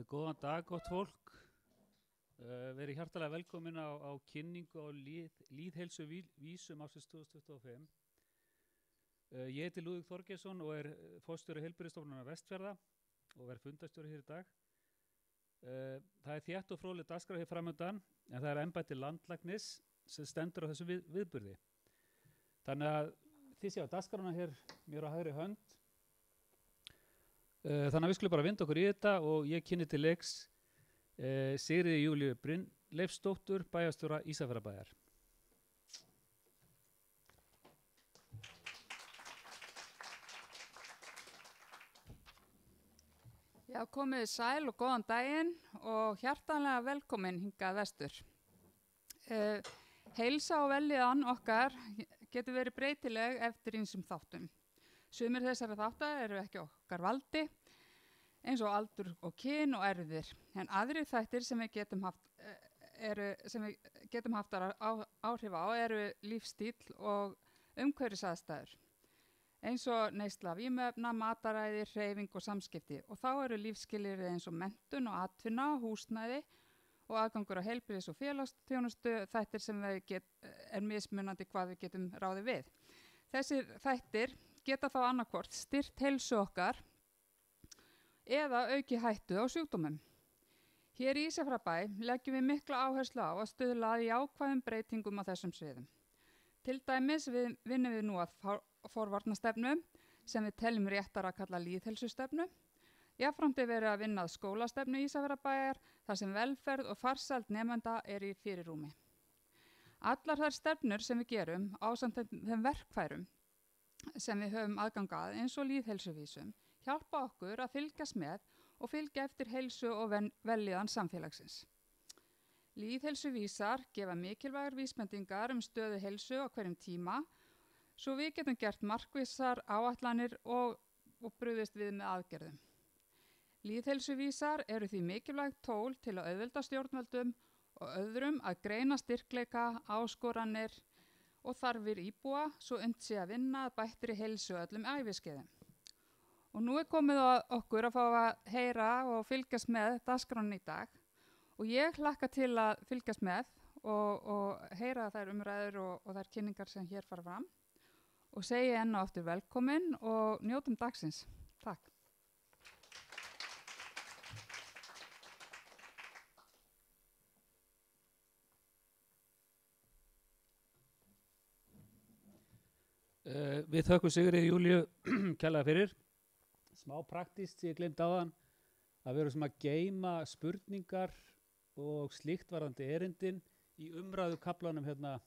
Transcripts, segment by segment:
Góðan dag, gott fólk. Verið hjartalega velkomin á kynningu á lýðheilsuvísum ársins 2025. Ég heiti Lúðvík Þorgeirsson og forstjóri Heilbrigðisstofnunar Vestfjarða og verð fundarstjóri hér í dag. Það þétt og fróðleg dagskrá hér framundan, en það embætti landlæknis sem stendur á þessu viðburði. Þannig að þið séu á dagskrána hér mér á hægri hönd. Þannig að við skulum bara vinda okkur í þetta og ég kynni til leiks Sigríði Júlíu Brynleifsdóttur, bæjarstjóra Ísafjarðarbæjar. Já, komið sæl og góðan daginn og hjartanlega velkomin hingað vestur. Heilsa og vellíðan okkar getur verið breytileg eftir ýmsum þáttum. Sumir þessara þátta eru ekki okkar valdi, eins og aldur og kyn og erfðir, en aðrir þættir sem við getum haft áhrif á eru lífsstíll og umhverfisaðstæður, eins og neysla vímuefna, mataræði, hreyfing og samskipti, og þá eru lífsskilyrði eins og menntun og atvinna, húsnæði og aðgangur á heilbrigðis- og félagsþjónustu þættir sem er mismunandi hvað við getum ráðið við. Þessir þættir geta þá annarkvort styrkt heilsu okkar eða auki hættu á sjúkdómum. Hér í Ísafjarðarbæ leggjum við mikla áherslu á að stuðla að jákvæðum breytingum á þessum sviðum. Til dæmis vinnum við nú að forvarnastefnu sem við teljum réttar að kalla lýðheilsustefnu. Jafnframt verið að vinna að skólastefnu Ísafjarðarbæjar þar sem velferð og farsæld nemenda í fyrirrúmi. Allar þær stefnur sem við gerum ásamt þeim verkfærum sem við höfum aðgang að eins og lýðheilsuvísum hjálpa okkur að fylgjast með og fylgja eftir heilsu og vellíðan samfélagsins. Lýðheilsuvísar gefa mikilvægar vísbendingar stöðu heilsu á hverjum tíma svo við getum gert markvissar áætlanir og brugðist við með aðgerðum. Lýðheilsuvísar eru því mikilvægt tól til að auðvelda stjórnvöldum og öðrum að greina styrkleika, áskoranir og þarfir íbúa svo unnt sé að vinna að bættri heilsu öllum æviskeiðum. Og nú komið á okkur að fá að heyra og fylgjast með dagskránni í dag og ég hlakka til að fylgjast með og heyra þær umræður og þær kynningar sem hér fara fram og segi enn og aftur velkomin og njótum dagsins. Takk. Við þökkum Sigríði Júlíu kærlega fyrir. Smá praktískt sem ég gleymdi áðan að vera sem að geyma spurningar og slíkt varðandi erindin í umræðu kaflanum hérna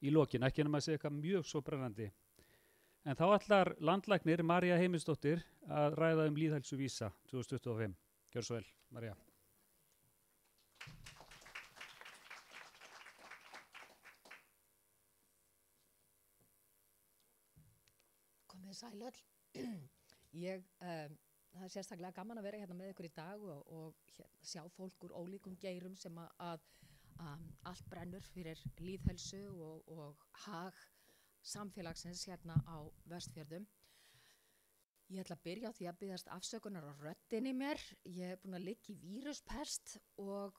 í lokin, ekki nema að segja eitthvað mjög svo brennandi. En þá ætlar landlæknir María Heimisdóttir að ræða lýðheilsuvísa 2025. Gjörðu svo vel, María. Komið sæl öll. Það sérstaklega gaman að vera hérna með ykkur í dag og sjá fólk úr ólíkum geirum sem að allt brennur fyrir lýðheilsu og hag samfélagsins hérna á Vestfjörðum. Ég ætla að byrja á því að biðjast afsökunar á röddinni mér. Ég búin að liggja í víruspest og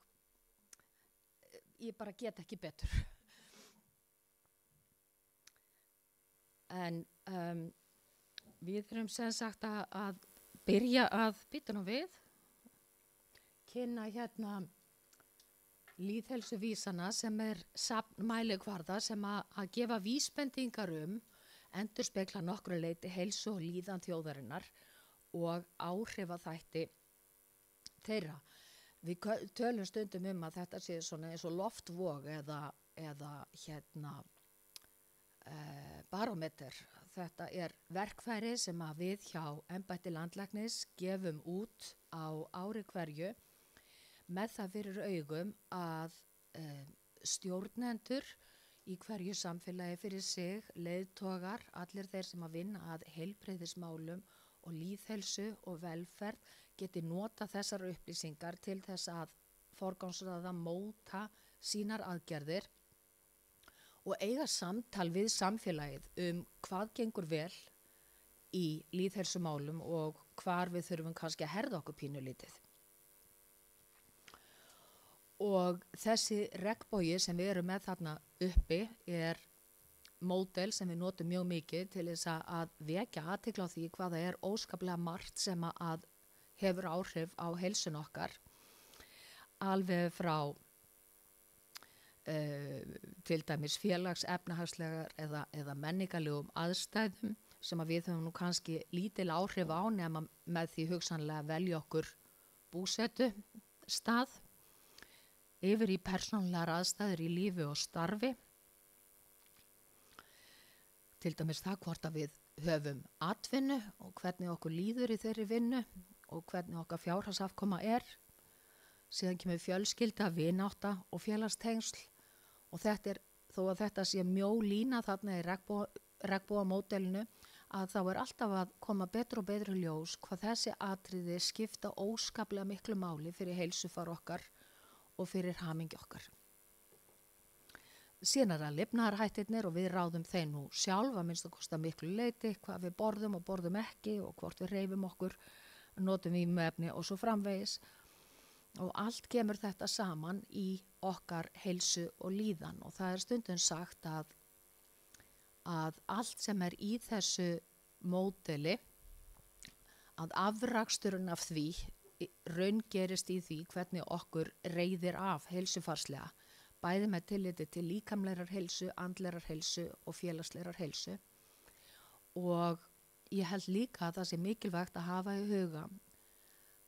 ég bara get ekki betur. En við þurfum sem sagt að byrja að býta nú við, kynna hérna lýðheilsuvísana sem safn mælikvarða sem að gefa vísbendingar endurspegla nokkru leyti heilsu og líðan þjóðarinnar og áhrifaþætti þeirra. Við tölum stundum að þetta sé svona eins og loftvog eða hérna barómeter. Þetta verkfæri sem að við hjá embætti landlæknis gefum út á ári hverju með það fyrir augum að stjórnendur í hverju samfélagi fyrir sig, leiðtogar, allir þeir sem að vinna að heilbrigðismálum og lýðheilsu og velferð geti nota þessar upplýsingar til þess að forgangsraða móta sínar aðgerðir og eiga samtal við samfélagið hvað gengur vel í lýðheilsumálum og hvar við þurfum kannski að herða okkur pínulítið. Og þessi regnbogi sem við erum með þarna uppi módel sem við notum mjög mikið til þess að vekja athygli á því hvað það óskaplega margt sem að hefur áhrif á heilsun okkar, alveg frá til dæmis félagsefnahagslegar eða menningarlegum aðstæðum sem að við höfum nú kannski lítil áhrif á nema með því hugsanlega velja okkur búsetu stað, yfir í persónulegar aðstæður í lífi og starfi. Til dæmis það hvort að við höfum atvinnu og hvernig okkur líður í þeirri vinnu og hvernig okkar fjárhagsafkoma síðan kemur fjölskylda, vinátta og félagstengsl, og þetta þó að þetta sé mjó lína þarna í regnbogamódelinu, að þá alltaf að koma betur og betri ljós hvað þessi atriði skipta óskaplega miklu máli fyrir heilsufar okkar og fyrir hamingju okkar. Síðan það lifnaðarhættirnir og við ráðum þeim nú sjálf að minnst að kosta miklu leyti, hvað við borðum og borðum ekki og hvort við hreyfum okkur, notum vímuefni og svo framvegis. Og allt kemur þetta saman í okkar heilsu og líðan, og það stundum sagt að allt sem í þessu módeli, að afraksturinn af því raungerist í því hvernig okkur reiðir af heilsufarslega, bæði með tilliti til líkamlegrar heilsu, andlegrar heilsu og félagslegrar heilsu. Og ég held líka að það sé mikilvægt að hafa í huga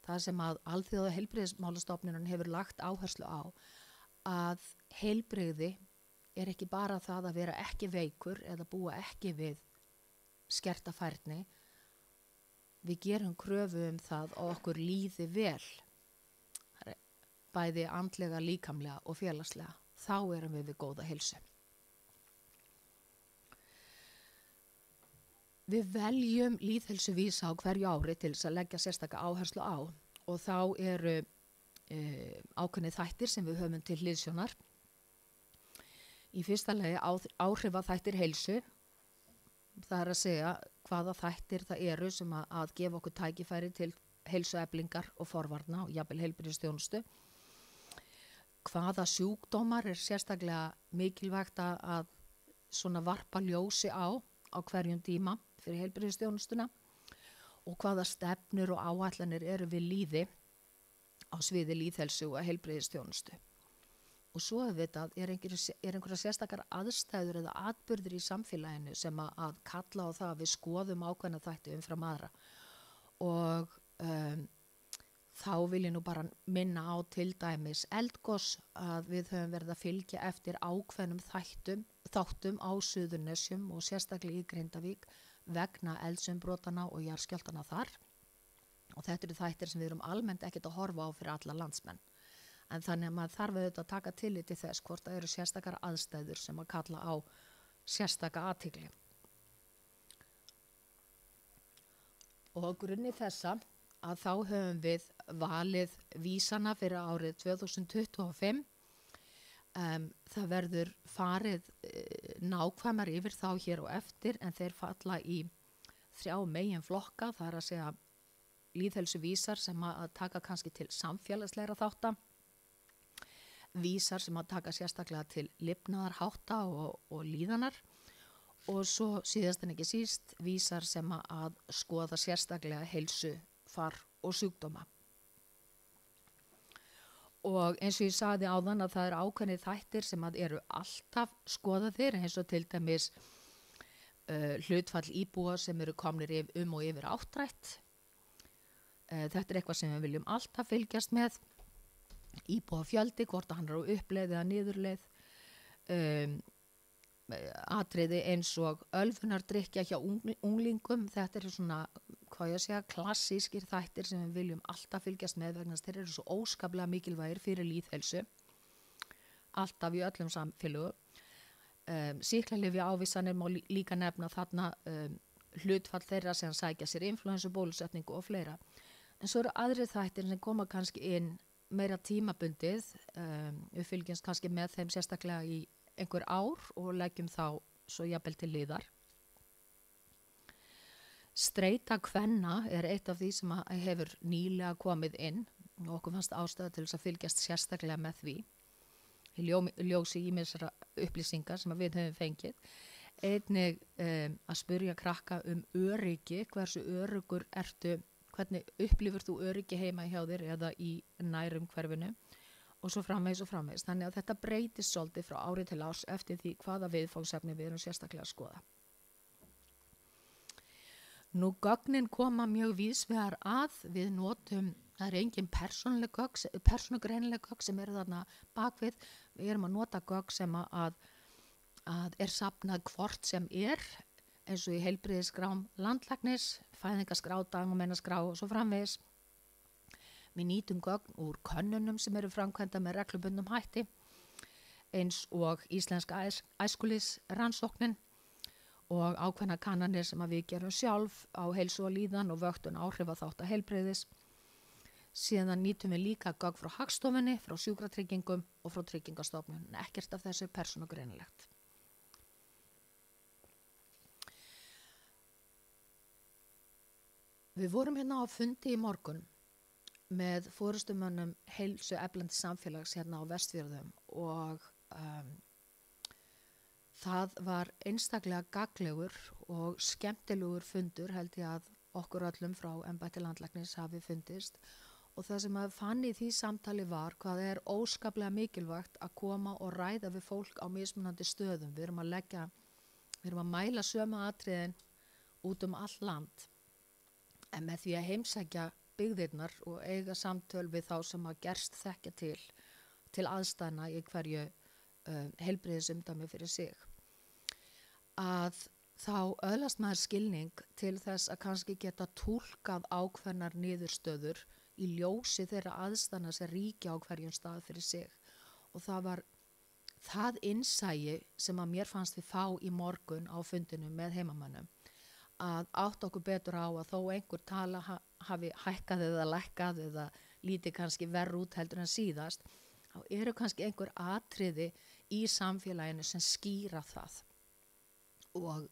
það sem að Alþjóða heilbrigðismálastofnunin hefur lagt áherslu á, að heilbrigði ekki bara það að vera ekki veikur eða búa ekki við skerta færni. Við gerum kröfu það að okkur líði vel, bæði andlega, líkamlega og félagslega. Þá erum við góða heilsu. Við veljum lýðheilsuvísa á hverju ári til þess að leggja sérstaka áherslu á, og þá eru ákveðnir þættir sem við höfum til hliðsjónar. Í fyrsta lagi áhrifaþættir heilsu. Það að segja hvaða þættir það eru sem að gefa okkur tækifæri til heilsueflingar og forvarna og jafnvel heilbrigðisþjónustu. Hvaða sjúkdómar sérstaklega mikilvægt að svona varpa ljósi á hverjum tíma fyrir heilbrigðisþjónustuna, og hvaða stefnur og áætlanir eru við lýði á sviði lýðheilsu og heilbrigðisþjónustu. Og svo einhverja sérstakar aðstæður eða atburðir í samfélaginu sem að kalla á það að við skoðum ákveðna þætti umfram aðra. Og þá vil ég nú bara minna á til dæmis eldgos, að við höfum verið að fylgja eftir ákveðnum þáttum á Suðurnesjum og sérstaklega í Grindavík vegna eldsumbrotana og jarðskjálftana þar. Og þetta eru þættir sem við erum almennt ekkert að horfa á fyrir alla landsmenn. En þannig að maður þarf auðvitað að taka tillit til þess hvort það eru sérstakar aðstæður sem að kalla á sérstaka athygli. Og á grunni þessa að þá höfum við valið vísana fyrir árið 2025. Það verður farið nákvæmar yfir þá hér og eftir, en þeir falla í 3 meginflokka. Það að segja lýðheilsuvísar sem að taka kannski til samfélagslegra þátta, vísar sem að taka sérstaklega til lifnaðarhátta og líðanar, og svo síðast en ekki síst vísar sem að skoða sérstaklega heilsu, far og sjúkdóma. Og eins og ég sagði áðan að það eru ákveðnir þættir sem að eru alltaf skoðaðir, eins og til dæmis hlutfall íbúa sem eru komnir og yfir áttrætt. Þetta eitthvað sem við viljum alltaf fylgjast með. Íbúa fjöldi, hvort að hann á uppleið eða niðurleið. Atriði eins og ölfunardrykkja hjá unglingum. Þetta eru svona, hvað ég segja, klassískir þættir sem við viljum alltaf fylgjast með vegna þeir eru svo óskaplega mikilvægir fyrir lýðheilsu. Alltaf í öllum samfélögum. Sýklalyfja ávísanir má líka nefna þarna, hlutfall þeirra sem sækja sér influensubólusetningu og fleira. En svo eru aðrir þættir sem koma kannski inn meira tímabundið. Við fylgjumst kannski með þeim sérstaklega í einhver ár og leggjum þá svo jafnvel til hliðar. Streita kvenna eitt af því sem hefur nýlega komið inn. og okkur fannst ástæða til þess að fylgjast sérstaklega með því í ljósi ýmissara upplýsingar sem við höfum fengið. Einnig að spyrja krakka öryggi, hversu öruggur ertu, hvernig upplifur þú öryggi heima hjá þér eða í nærumhverfinu og svo framvegis og framvegis. Þannig að þetta breytist svolítið frá ári til árs eftir því hvaða viðfangsefni við erum sérstaklega að skoða. Nú gögnin koma mjög víðsvegar að, við notum, það er engin persónugreinileg gögn sem eru þarna bakvið, við erum að nota gögn sem að er safnað hvort sem er, eins og í heilbrigðisskrám landlæknis, fæðingaskrá, dagmennaskrá og svo framvegis. Við nýtum gögn úr könnunum sem eru framkvæmda með reglubundnum hætti, eins og íslenska æskulýðsrannsóknin og ákveðna kannanir sem að við gerum sjálf á heilsu og líðan og vöktun áhrifaþátta heilbrigðis. Síðan nýtum við líka gögn frá Hagstofunni, frá sjúkratryggingum og frá Tryggingastofnun. Ekkert af þessu er persónugreinilegt. Við vorum hérna á fundi í morgun með forystumönnum heilsueflandi samfélags hérna á Vestfjörðum og það var einstaklega gagnlegur og skemmtilegur fundur, held ég að okkur öllum frá embætti landlæknis hafi fundist, og það sem að fann í því samtali var hvað er óskaplega mikilvægt að koma og ræða við fólk á mismunandi stöðum. Við erum að mæla sömu atriðin út all land, en með því að heimsækja byggðirnar og eiga samtöl við þá sem að gerst þekkja til aðstæðna í hverju heilbrigðisumdæmi fyrir sig, að þá öðlast maður skilning til þess að kannski geta túlkað ákveðnar niðurstöður í ljósi þeirra aðstæðna sem ríkja á hverjum stað fyrir sig. Og það var það innsæi sem að mér fannst við fá í morgun á fundinu með heimamönnum, að átt okkur betur á að þó einhver tala hafi hækkað eða lækkað eða lítið kannski verð út heldur en síðast, þá eru kannski einhver atriði í samfélaginu sem skýra það. Og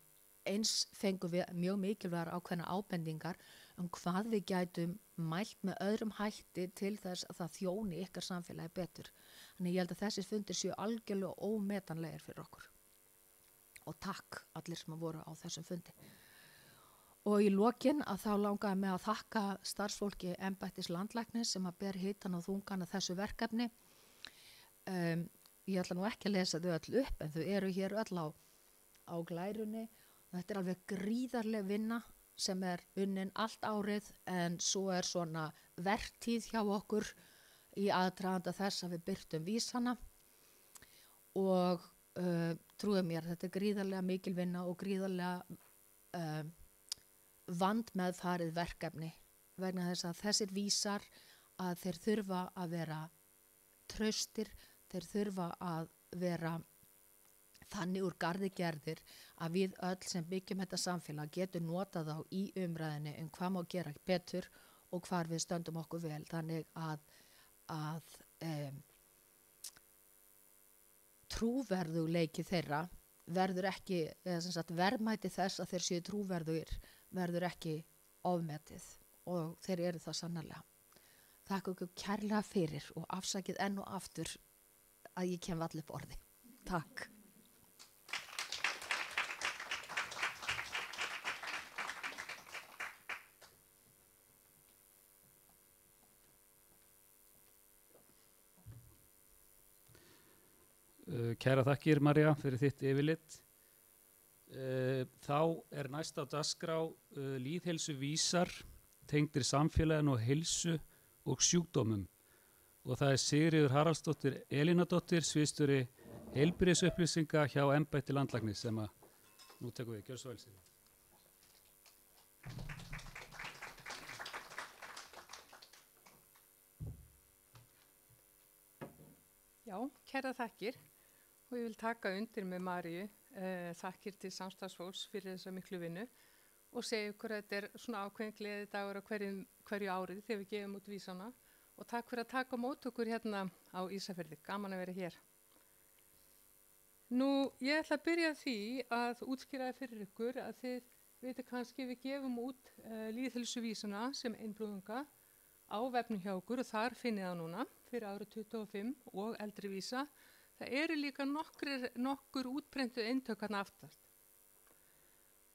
eins fengum við mjög mikilvægar ákveðna ábendingar hvað við gætum mælt með öðrum hætti til þess að það þjóni ykkar samfélagi betur. Þannig ég held að þessi fundir séu algjörlega ómetanlegir fyrir okkur. Og takk allir sem voru á þessum fundi. Og í lokin að þá langaði mig að þakka starfsfólki embættis landlæknis sem að ber hitan og þungan að þessu verkefni. Ég ætla nú ekki að lesa þau öll upp, en þau eru hér öll á glærunni. Þetta er alveg gríðarleg vinna sem er unnin allt árið, en svo er svona vertíð hjá okkur í aðdraganda þess að við birtum vísana. Og trúið mér, þetta er gríðarlega mikil vinna og gríðarlega vandmeðfarið verkefni, vegna þess að þessir vísar að þeir þurfa að vera traustir, þeir þurfa að vera þannig úr garði gerðir að við öll sem byggjum þetta samfélag getum notað þá í umræðinni hvað má gera betur og hvar við stöndum okkur vel, þannig að trúverðugleiki þeirra verður ekki, eða sem sagt verðmæti þess að þeir séu trúverðugir verður ekki ofmetið, og þeir eru það sannarlega. Þakka ykkur kærlega fyrir og afsakið enn og aftur að ég kem allir upp orði. Takk. Kæra þakkir, María, fyrir þitt yfirlit. Þá er næst á dagskrá lýðheilsuvísar tengdir samfélaginu og heilsu og sjúkdómum. Og það er Sigríður Haraldsdóttir Elínadóttir, sviðsstjóri heilbrigðisupplýsinga hjá embætti landlæknis, sem að nú tekum við. Gjörðu svo vel, Sigríður. Já, kæra þakkir, og ég vil taka undir með Maríu þakkir til samstarfsfólks fyrir þessa miklu vinnu og segja ykkur að þetta er svona ákveðin gleði dagur á hverju árið þegar við gefum út vísana, og takk fyrir að taka mót okkur hérna á Ísafirði. Gaman að vera hér. Nú, ég ætla að byrja því að útskýra fyrir ykkur að þið veitir kannski við gefum út lýðheilsuvísuna sem einblóðunga á vefnum hjá okkur og þar finnið það núna fyrir árið 25 og eldri vísa. Það eru líka nokkur útprentuð eintök þarna aftast.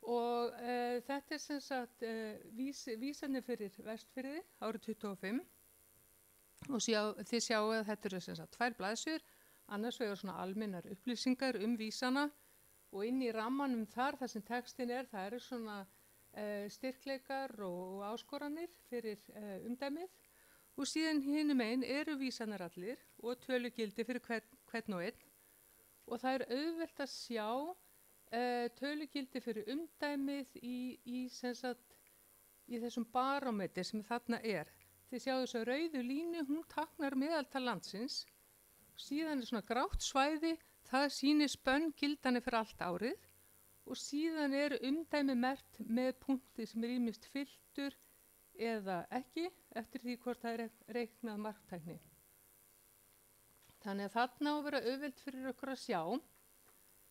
Og þetta sem sagt vísanir fyrir Vestfirði árið 25 og þið sjáu að þetta eru sem sagt 2 blaðsjur, annars vegar svona almennar upplýsingar vísana og inn í rammanum þar sem textin það eru svona styrkleikar og áskoranir fyrir umdæmið og síðan hinum einn eru vísanar allir og tölugildi fyrir hvern og einn og það er auðvelt að sjá tölugildi fyrir umdæmið í þessum barómetri sem þarna Þið sjáu þessu rauðu línu, hún táknar meðaltal landsins. Síðan svona grátt svæði, það sýnir spönngildanir fyrir allt árið og síðan umdæmi merkt með punkti sem ýmist fylltur eða ekki eftir því hvort það reiknað marktækni. Þannig að þarna á að vera auðvelt fyrir okkur að sjá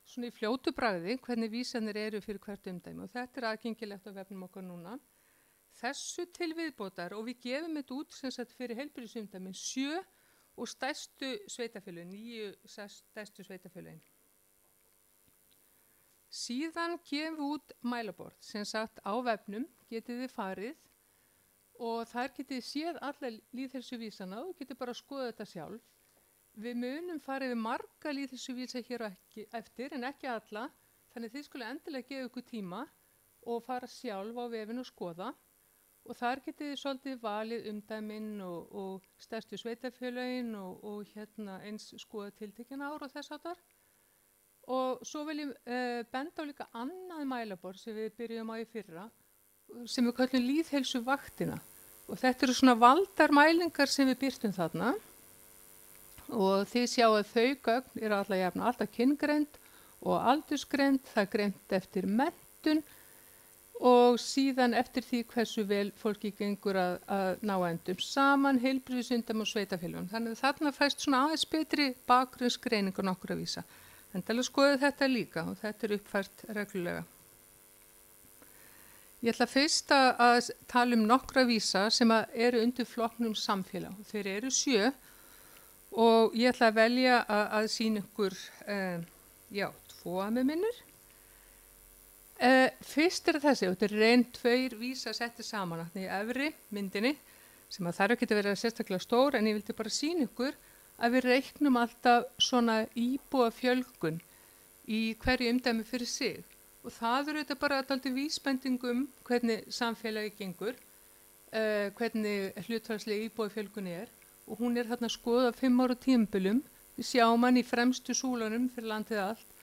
svona í fljótu bragði hvernig vísanir eru fyrir hvert umdæmi og þetta aðgengilegt á vefnum okkar núna. Þessu til viðbótar og við gefum þetta út sem sagt fyrir heilbrigðisumdæmin 7 og stærstu sveitarfélögin, 9 stærstu sveitarfélögin. Síðan gefum við út mælaborð sem sagt á vefnum getið þið farið og þar getið séð alla lýðheilsuvísana og getið bara að skoða þetta sjálf. Við munum farið við marga lýðheilsuvísa hér eftir en ekki alla, þannig þið skulle endilega gefa ykkur tíma og fara sjálf á vefinu og skoða. Og þar getið þið svolítið valið umdæmin og stærstu sveitarfélögin og eins skoða tiltekin ár og þess áttar. Og svo vil ég benda á líka annað mælaborð sem við byrjum á í fyrra sem við kallum lýðheilsuvaktina. Og þetta eru svona valdarmælingar sem við birtum þarna. Og þið sjáu að þau gögn eru alla jafna alltaf kynngreind og aldursgreind, það er greint eftir menntun og síðan eftir því hversu vel fólki gengur að ná endum saman, heilbrigðisumdæmum og sveitarfélögum. Þannig að þarna fæst svona aðeins betri bakgrunnsgreiningu nokkur að vísa. En til að skoða þetta líka og þetta uppfært reglulega. Ég ætla fyrst að tala nokkra vísa sem eru undir flokknum samfélag. Þeir eru 7 og ég ætla að velja að sýna ykkur 2 að mig minnir. Fyrst þessi, þetta reynd 2 vísa setti saman í efri myndinni sem þarf ekki að vera sérstaklega stór en ég vildi bara sýna ykkur að við reiknum alltaf svona íbúafjölgun í hverju umdæmi fyrir sig og það þetta bara dálítið vísbendingum hvernig samfélagi gengur, hvernig hlutfallslega íbúafjölgun og hún þarna skoðað 5 ára tímabilum, við sjáum hann í fremstu súlunum fyrir landið allt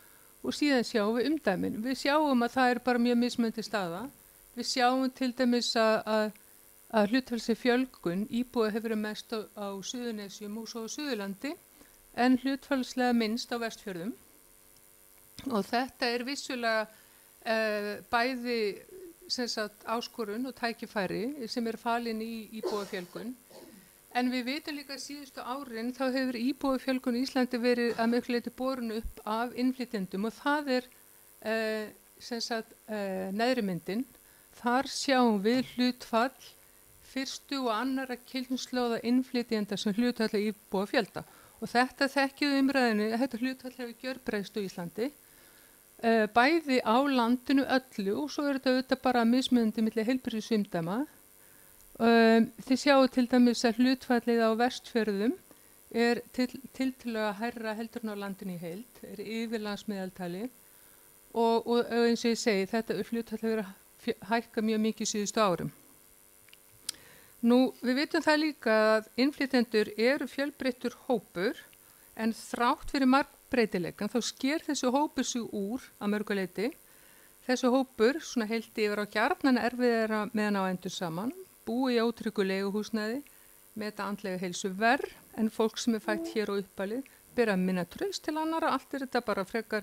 og síðan sjáum við umdæmin. Við sjáum að það bara mjög mismunandi staða. Við sjáum til dæmis að hlutfallslega fjölgun íbúa hefur verið mest á Suðurnesjum og svo á Suðurlandi en hlutfallslega minnst á Vestfjörðum. Og þetta vissulega bæði sem sagt, áskorun og tækifæri sem falin í íbúafjölgun. En við vitum líka að síðustu árin þá hefur íbúafjölgun í Íslandi verið að miklu leyti borin upp af innflytjendum og það sem sagt neðri myndin. Þar sjáum við hlutfall fyrstu og annarra kynslóða innflytjenda sem hlutfall íbúafjölda. Og þetta þekkjuðu umræðinu, þetta hlutfall hefur gjörbreyst á Íslandi. Bæði á landinu öllu og svo þetta auðvitað bara mismunandi milli heilbrigðisumdæma. Þið sjáu til dæmis að hlutfallið á Vestfjörðum tiltölulega hærra heldur en á landinu í heild, yfirlandsmeðaltali og eins og ég segi þetta hlutfall hefur hækkað mjög mikið síðustu árum. Nú við vitum það líka að innflytjendur eru fjölbreyttur hópur en þrátt fyrir margbreytileikann þá sker þessi hópur sig úr að mörgu leyti. Þessi hópur svona heilt yfir á gjarnan erfiðara meðan á endur saman. Búi í ótryggu leiguhúsnæði, meta andlega heilsu verr en fólk sem fætt hér á uppalið, bera minna traust til annara, allt þetta bara frekar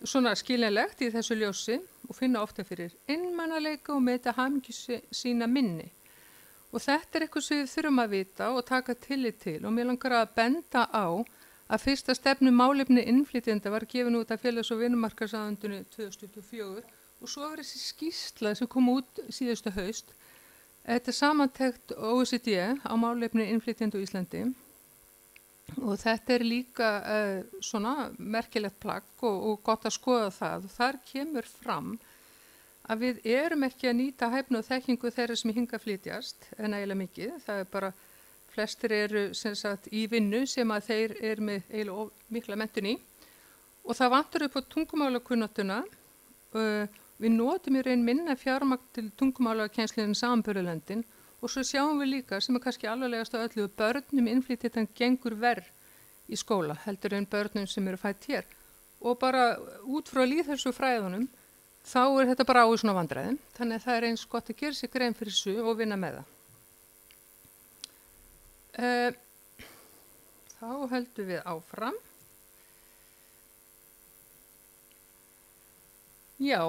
svona skiljanlegt í þessu ljósi og finna ofta fyrir einmanaleika og meta hamingju sína minni. Og þetta eitthvað sem við þurfum að vita og taka tillit til og mér langar að benda á að fyrsta stefnu málefni innflytjenda var gefin út af félags- og vinnumarkaðsráðuneytinu 2024 og svo var þessi skýrsla sem kom út síðustu haust Þetta er samantekt OECD á málefni innflytjenda á Íslandi og þetta er líka svona merkilegt plagg og gott að skoða það. Þar kemur fram að við erum ekki að nýta hæfni og þekkingu þeirra sem hinga flytjast en eiginlega mikið. Það er bara, flestir eru sem sagt í vinnu sem að þeir eru með eiginlega mikla menntun í og það vantar upp á tungumálakunnáttuna. Við notum í raun minna fjármagn til tungumálakennslu en samanburðarlöndin og svo sjáum við líka sem er kannski alvarlegast á öllu börnum innflytjendan gengur verr í skóla heldur en börnum sem eru fædd hér og bara út frá lýðheilsufræðunum þá er þetta bara á í svona vandræðum, þannig að það er eins gott að gera sér grein fyrir þessu og vinna með það. Þá höldum við áfram. Já,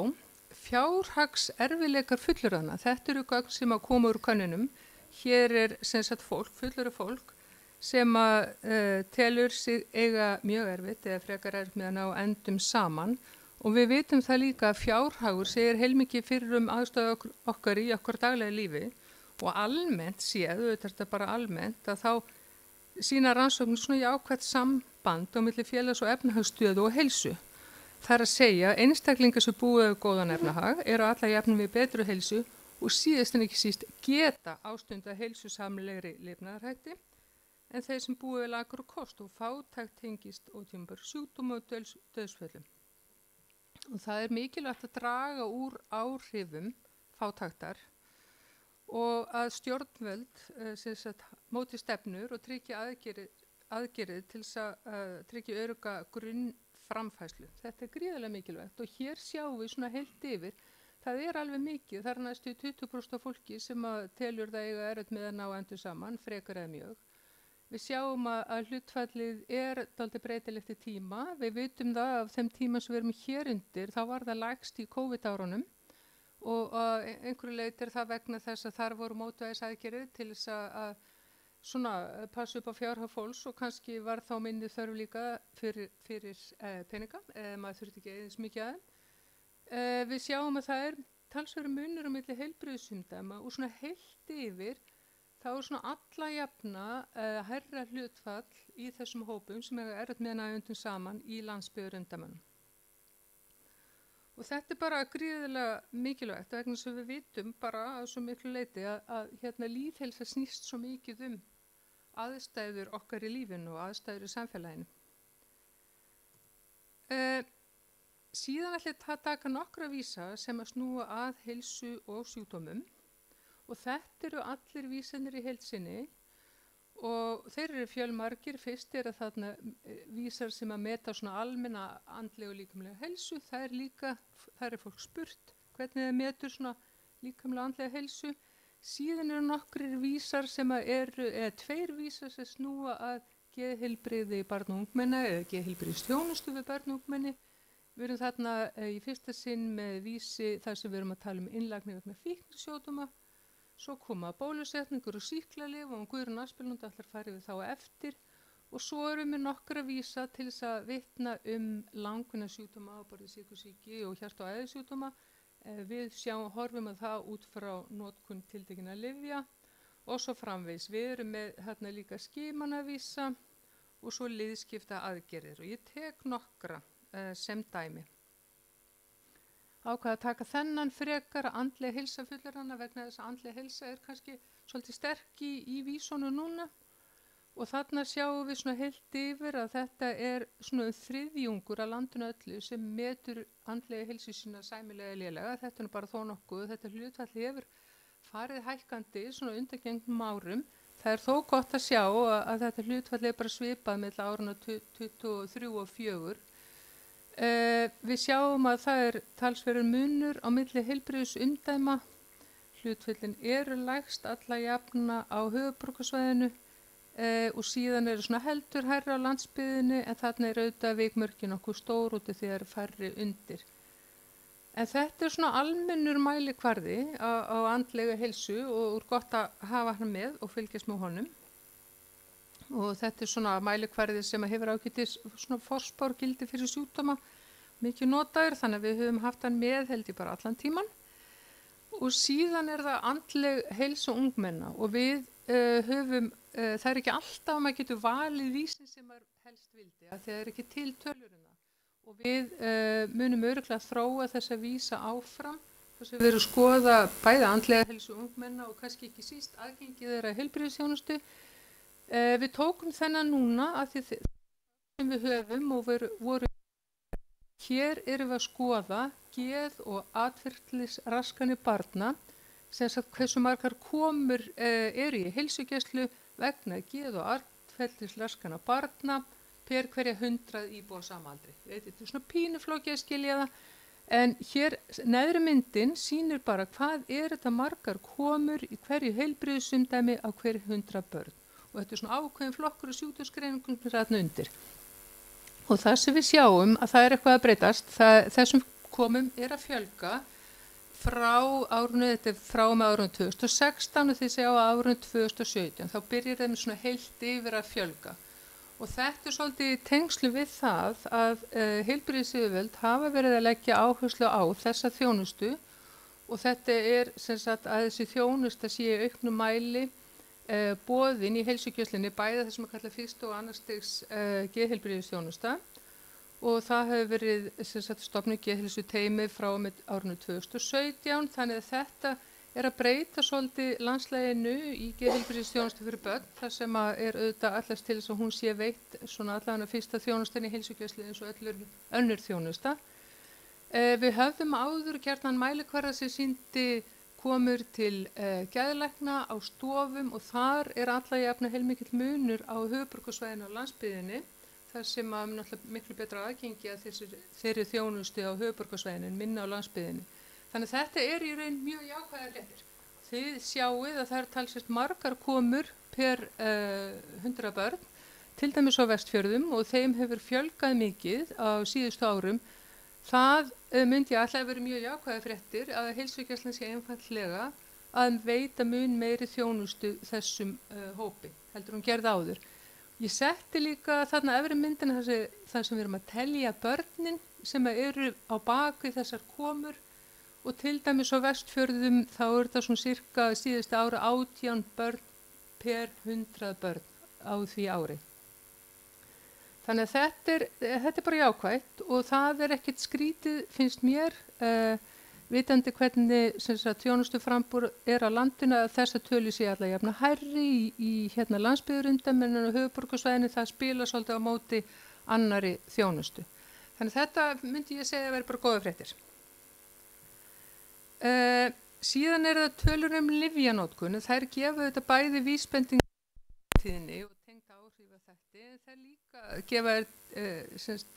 fjárhagserfiðleikar fullorðna, þetta eru gögn sem að koma úr könnunum. Hér er sem sagt fólk, fullorðið fólk, sem að telur sig eiga mjög erfitt eða frekar erfitt með að ná endum saman. Og við vitum það líka að fjárhagur segir heilmikið fyrir aðstöðu okkar í okkar daglega lífi og almennt séð, þetta er bara almennt, að þá sína rannsóknir svona jákvætt samband á milli félags- og efnahagsstöðu og heilsu. Það er að segja, einstaklingar sem búið við góðan efnahag eru alla jafnum við betru heilsu og síðast en ekki síst geta ástunda heilsusamlegri lifnaðarhætti en þeir sem búið við lakur og kost og fátækt tengist ótímabærum sjúkdómum og dauðsföllum. Og það er mikilvægt að draga úr áhrifum fátæktar og að stjórnvöld móti stefnur og tryggja aðgerðir til þess að tryggja örugga grunnframfærslu. Þetta er gríðarlega mikilvægt og hér sjáum við svona heilt yfir. Það er alveg mikið, það er næstu 20% af fólki sem að telur það eiga erfitt með að ná endur saman, frekar eða mjög. Við sjáum að hlutfallið er dálítið breytilegt í tíma. Við vitum það af þeim tíma sem við erum hér undir, þá var það lægst í COVID-árunum og einhverju leyti er það vegna þess að þar voru mótvægisaðgerðir til þess að svona passa upp á fjárhag fólks og kannski var þá minni þörf líka fyrir peninga, maður þurfti ekki eins mikið að þeim. Við sjáum að það er talsverður munur á milli heilbrigðisumdæma og svona heilt yfir þá er svona alla jafna hærra hlutfall í þessum hópum sem er erfitt með nægundum saman í landsbyggðarumdæmunum. Og þetta er bara gríðarlega mikilvægt vegna sem við vitum bara að svo miklu leyti að hérna lýðheilsa snýst svo mikið aðstæður okkar í lífinu og aðstæður í samfélaginu. Síðan ætla ég að taka nokkra vísa sem að snúa að heilsu og sjúkdómum. Og þetta eru allir vísanir í heild sinni og þeir eru fjölmargir. Fyrst er að þarna vísar sem að meta svona almenna andlega og líkamlega heilsu. Það er fólk spurt hvernig það metur svona líkamlega andlega heilsu. Síðan eru nokkrir vísar sem að eru, eða tveir vísar sem snúa að geðheilbrigði barna og ungmenna eða geðheilbrigðisþjónustu við barna og ungmenni. Við erum þarna í fyrsta sinn með vísi þar sem við erum að tala um innlagningu vegna fíknisjúkdóma. Svo koma bólusetningur og sýklalyf og Guðrún Asplund ætlar farið við þá eftir og svo erum við nokkra vísa til þess að vitna langvinna sjúkdóma á borð við sykursýki og hjarta- og æðasjúkdóma. Við horfum að það út frá notkun tiltekinna lyfja og svo framvegis. Við erum með hérna líka skimanavísa og svo liðskipta aðgerðir og ég tek nokkra sem dæmi. Ákvað að taka þennan frekar að andlega heilsa fullorðinna vegna þess að andlega heilsa er kannski svolítið sterk í vísonu núna og þarna sjáum við svona heilt yfir að þetta er svona þriðjungur af landinu öllu sem metur andlega heilsu sína sæmilega lélega. Þetta er bara þó nokkuð, þetta hlutfall hefur farið hækkandi svona undangengnum árum. Það er þó gott að sjá að þetta hlutfall er bara svipað með áruna 23 og 4. Við sjáum að það er talsverður munur á milli heilbrigðisumdæma. Hlutföllin eru lægst alla jafna á höfuðborgarsvæðinu og síðan eru svona heldur hærra á landsbyggðinni en þarna er auðvitað vikmörkin okkur stór út af því að það eru færri undir. En þetta er svona almennur mælikvarði á andlega heilsu og gott að hafa hann með og fylgjast með honum. Og þetta er svona mælikvarði sem hefur ágætis svona forspárgildi fyrir sjúkdóma, mikið notaður, þannig að við höfum haft hann með held ég bara allan tíman. og síðan það andleg heilsa ungmenna og við höfum, það ekki alltaf að maður getur valið vísin sem maður helst vildi, að það ekki til tölurina. Og við munum örugglega þróa þessa vísa áfram, þess að við erum skoða bæði andlega heilsu ungmenna og kannski ekki síst aðgengið þeirra heilbrigðisþjónustu. Við tókum þennan núna að því sem við höfum og vorum hér erum við að skoða geð- og atferlisraskanir barna, sem sagt hversu margar komur eru í heilsugæslu vegna geð- og atferlisraskana barna per hverja 100 íbúa á sama aldri. Þetta svona pínuflókið að skilja það, en hér neðri myndin sýnir bara hvað þetta margar komur í hverju heilbrigðisumdæmi á hverju 100 börn. Og þetta svona ákveðin flokkur og sjúkdómsgreiningum sem þarna undir. Og það sem við sjáum að það eitthvað að breytast, þessum komum að fjölga frá árunni, þetta frá með árunni 2016 og þið sjá að árunni 2017, þá byrjar þeim svona heilt yfir að fjölga. Og þetta svolítið í tengslu við það að heilbrigðisyfirvöld hafa verið að leggja áherslu á þessa þjónustu og þetta sem sagt að þessi þjónusta sé í auknum mæli boðin í heilsugæslunni bæði það sem að kalla fyrst og annars stigs geðheilbrigðisþjónusta og það hefur verið sem sagt stofnuð geðheilsuteymi frá með árinu 2017, þannig að þetta að breyta svolítið landslæginu í geðheilbrigðisþjónustu fyrir börn, þar sem auðvitað allast til þess að hún sé veitt svona allavega fyrsta þjónustan í heilsugæslu eins og önnur þjónusta. Við höfðum áður gjarnan mælikvarða sem sýndi komur til geðlækna á stofum og þar alla jafna heilmikill munur á höfuðborgarsvæðinu og landsbyggðinni, þar sem náttúrulega miklu betra aðgengi að þeirri þjónustu á höfuðborgarsvæðinu en minna á landsbyggðinni. Þannig að þetta í raun mjög jákvæðar fréttir. Þið sjáið að það talsvert margar komur per 100 börn, til dæmis á Vestfjörðum og þeim hefur fjölgað mikið á síðustu árum. Það myndi ég alltaf verið mjög jákvæðar fréttir að heilsugæslan sé einfaldlega að veita mun meiri þjónustu þessum hópi, heldur hún gerði áður. Ég setti líka þarna efri myndina þar sem við erum að telja börnin sem eru á bak við þessar komur. Og til dæmis á Vestfjörðum þá þetta svona cirka síðustu ára 18 börn per 100 börn á því ári. Þannig að þetta bara jákvætt og það ekkert skrítið finnst mér, vitandi hvernig þjónustuframbúð á landinu að þessa tölu sé alla jafna hærri í landsbyggðarumdæmi en á höfuðborgarsvæðinu það spila svolítið á móti annarri þjónustu. Þannig að þetta myndi ég segja að vera bara góða fréttir. Síðan það tölur lyfjanótkun, þær gefa þetta bæði vísbendingu tíðinni og tengda áhrif af þetta, en þær líka gefa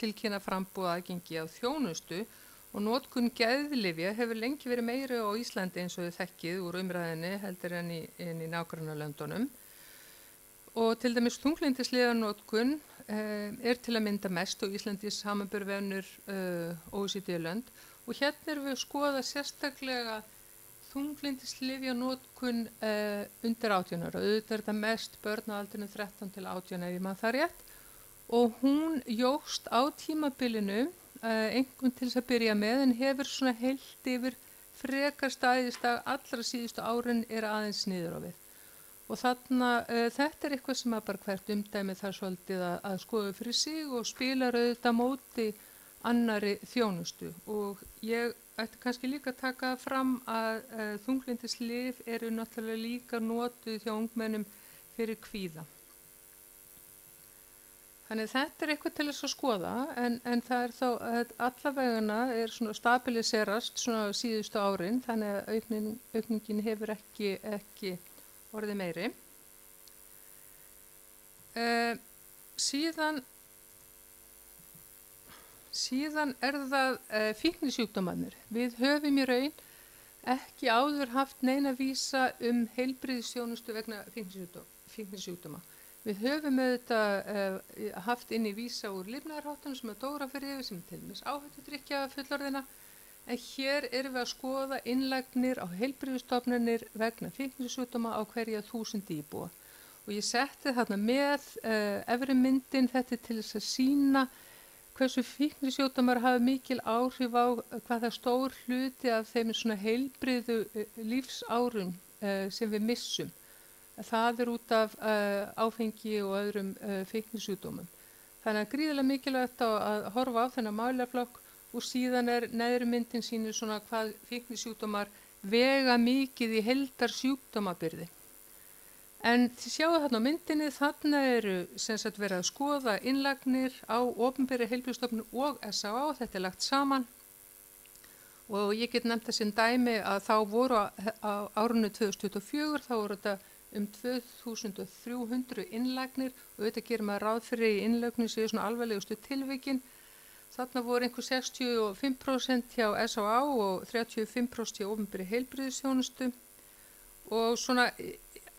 tilkynna frambúð aðgengi á þjónustu og notkun geðlyfja hefur lengi verið meiri á Íslandi eins og þið þekkið úr umræðinni heldur en í nágrannalöndunum. Og til dæmis þunglyndislyfjanotkun til að mynda mest og Íslandi samanburð við önnur OECD-lönd. Og hérna erum við að skoða sérstaklega þunglyndislyfjanotkun undir 18 ára. Auðvitað þetta mest börn á aldrinu 13 til 18 ef ég man það rétt. Og hún jókst á tímabilinu einhvern til þess að byrja með en hefur svona heilt yfir frekar staðist að allra síðustu árin aðeins niður á við. Og þarna þetta eitthvað sem bara hvert umdæmi þar svolítið að skoða fyrir sig og spilar auðvitað móti annari þjónustu og ég ætti kannski líka að taka fram að þunglyndislyf eru náttúrulega líka notuð hjá ungmennum fyrir kvíða. Þannig þetta eitthvað til þess að skoða en það þá allavegana svona stabiliserast svona síðustu árin þannig að aukningin hefur ekki orðið meiri. Síðan það fíknisjúkdómarnir. Við höfum í raun ekki áður haft neina vísa heilbrigðisþjónustu vegna fíknisjúkdóma. Við höfum auðvitað haft inn í vísa úr lifnaðarháttunum sem Dóra fyrir yfir sem til dæmis áhættudrykkja fullorðina en hér erum við að skoða innlagnir á heilbrigðisstofnanir vegna fíknisjúkdóma á hverja 1000 íbúa. Og ég setti þarna með efri myndin þetta til þess að sýna hversu fíknisjúkdómar hafa mikil áhrif á hvað það stór hluti af þeim svona heilbriðu lífsárum sem við missum. Það út af áfengi og öðrum fíknisjúkdómum. Þannig að gríðarlega mikilvægt að horfa á þennan málaflokk og síðan neðri myndin sýnir svona hvað fíknisjúkdómar vega mikið í heildar sjúkdómabyrði. En þið sjáu þarna á myndinni, þarna eru sem sagt verið að skoða innlagnir á opinberri heilbrigðisstofnun og SÁÁ, þetta er lagt saman og ég get nefnt þessi dæmi að þá voru á árinu 2024, þá voru þetta 2300 innlagnir og þetta gerir maður ráð fyrir í innlagnir séu svona alvarlegustu tilvikin. Þarna voru einhver 65% hjá SÁÁ og 35% hjá opinberri heilbrigðisþjónustu og svona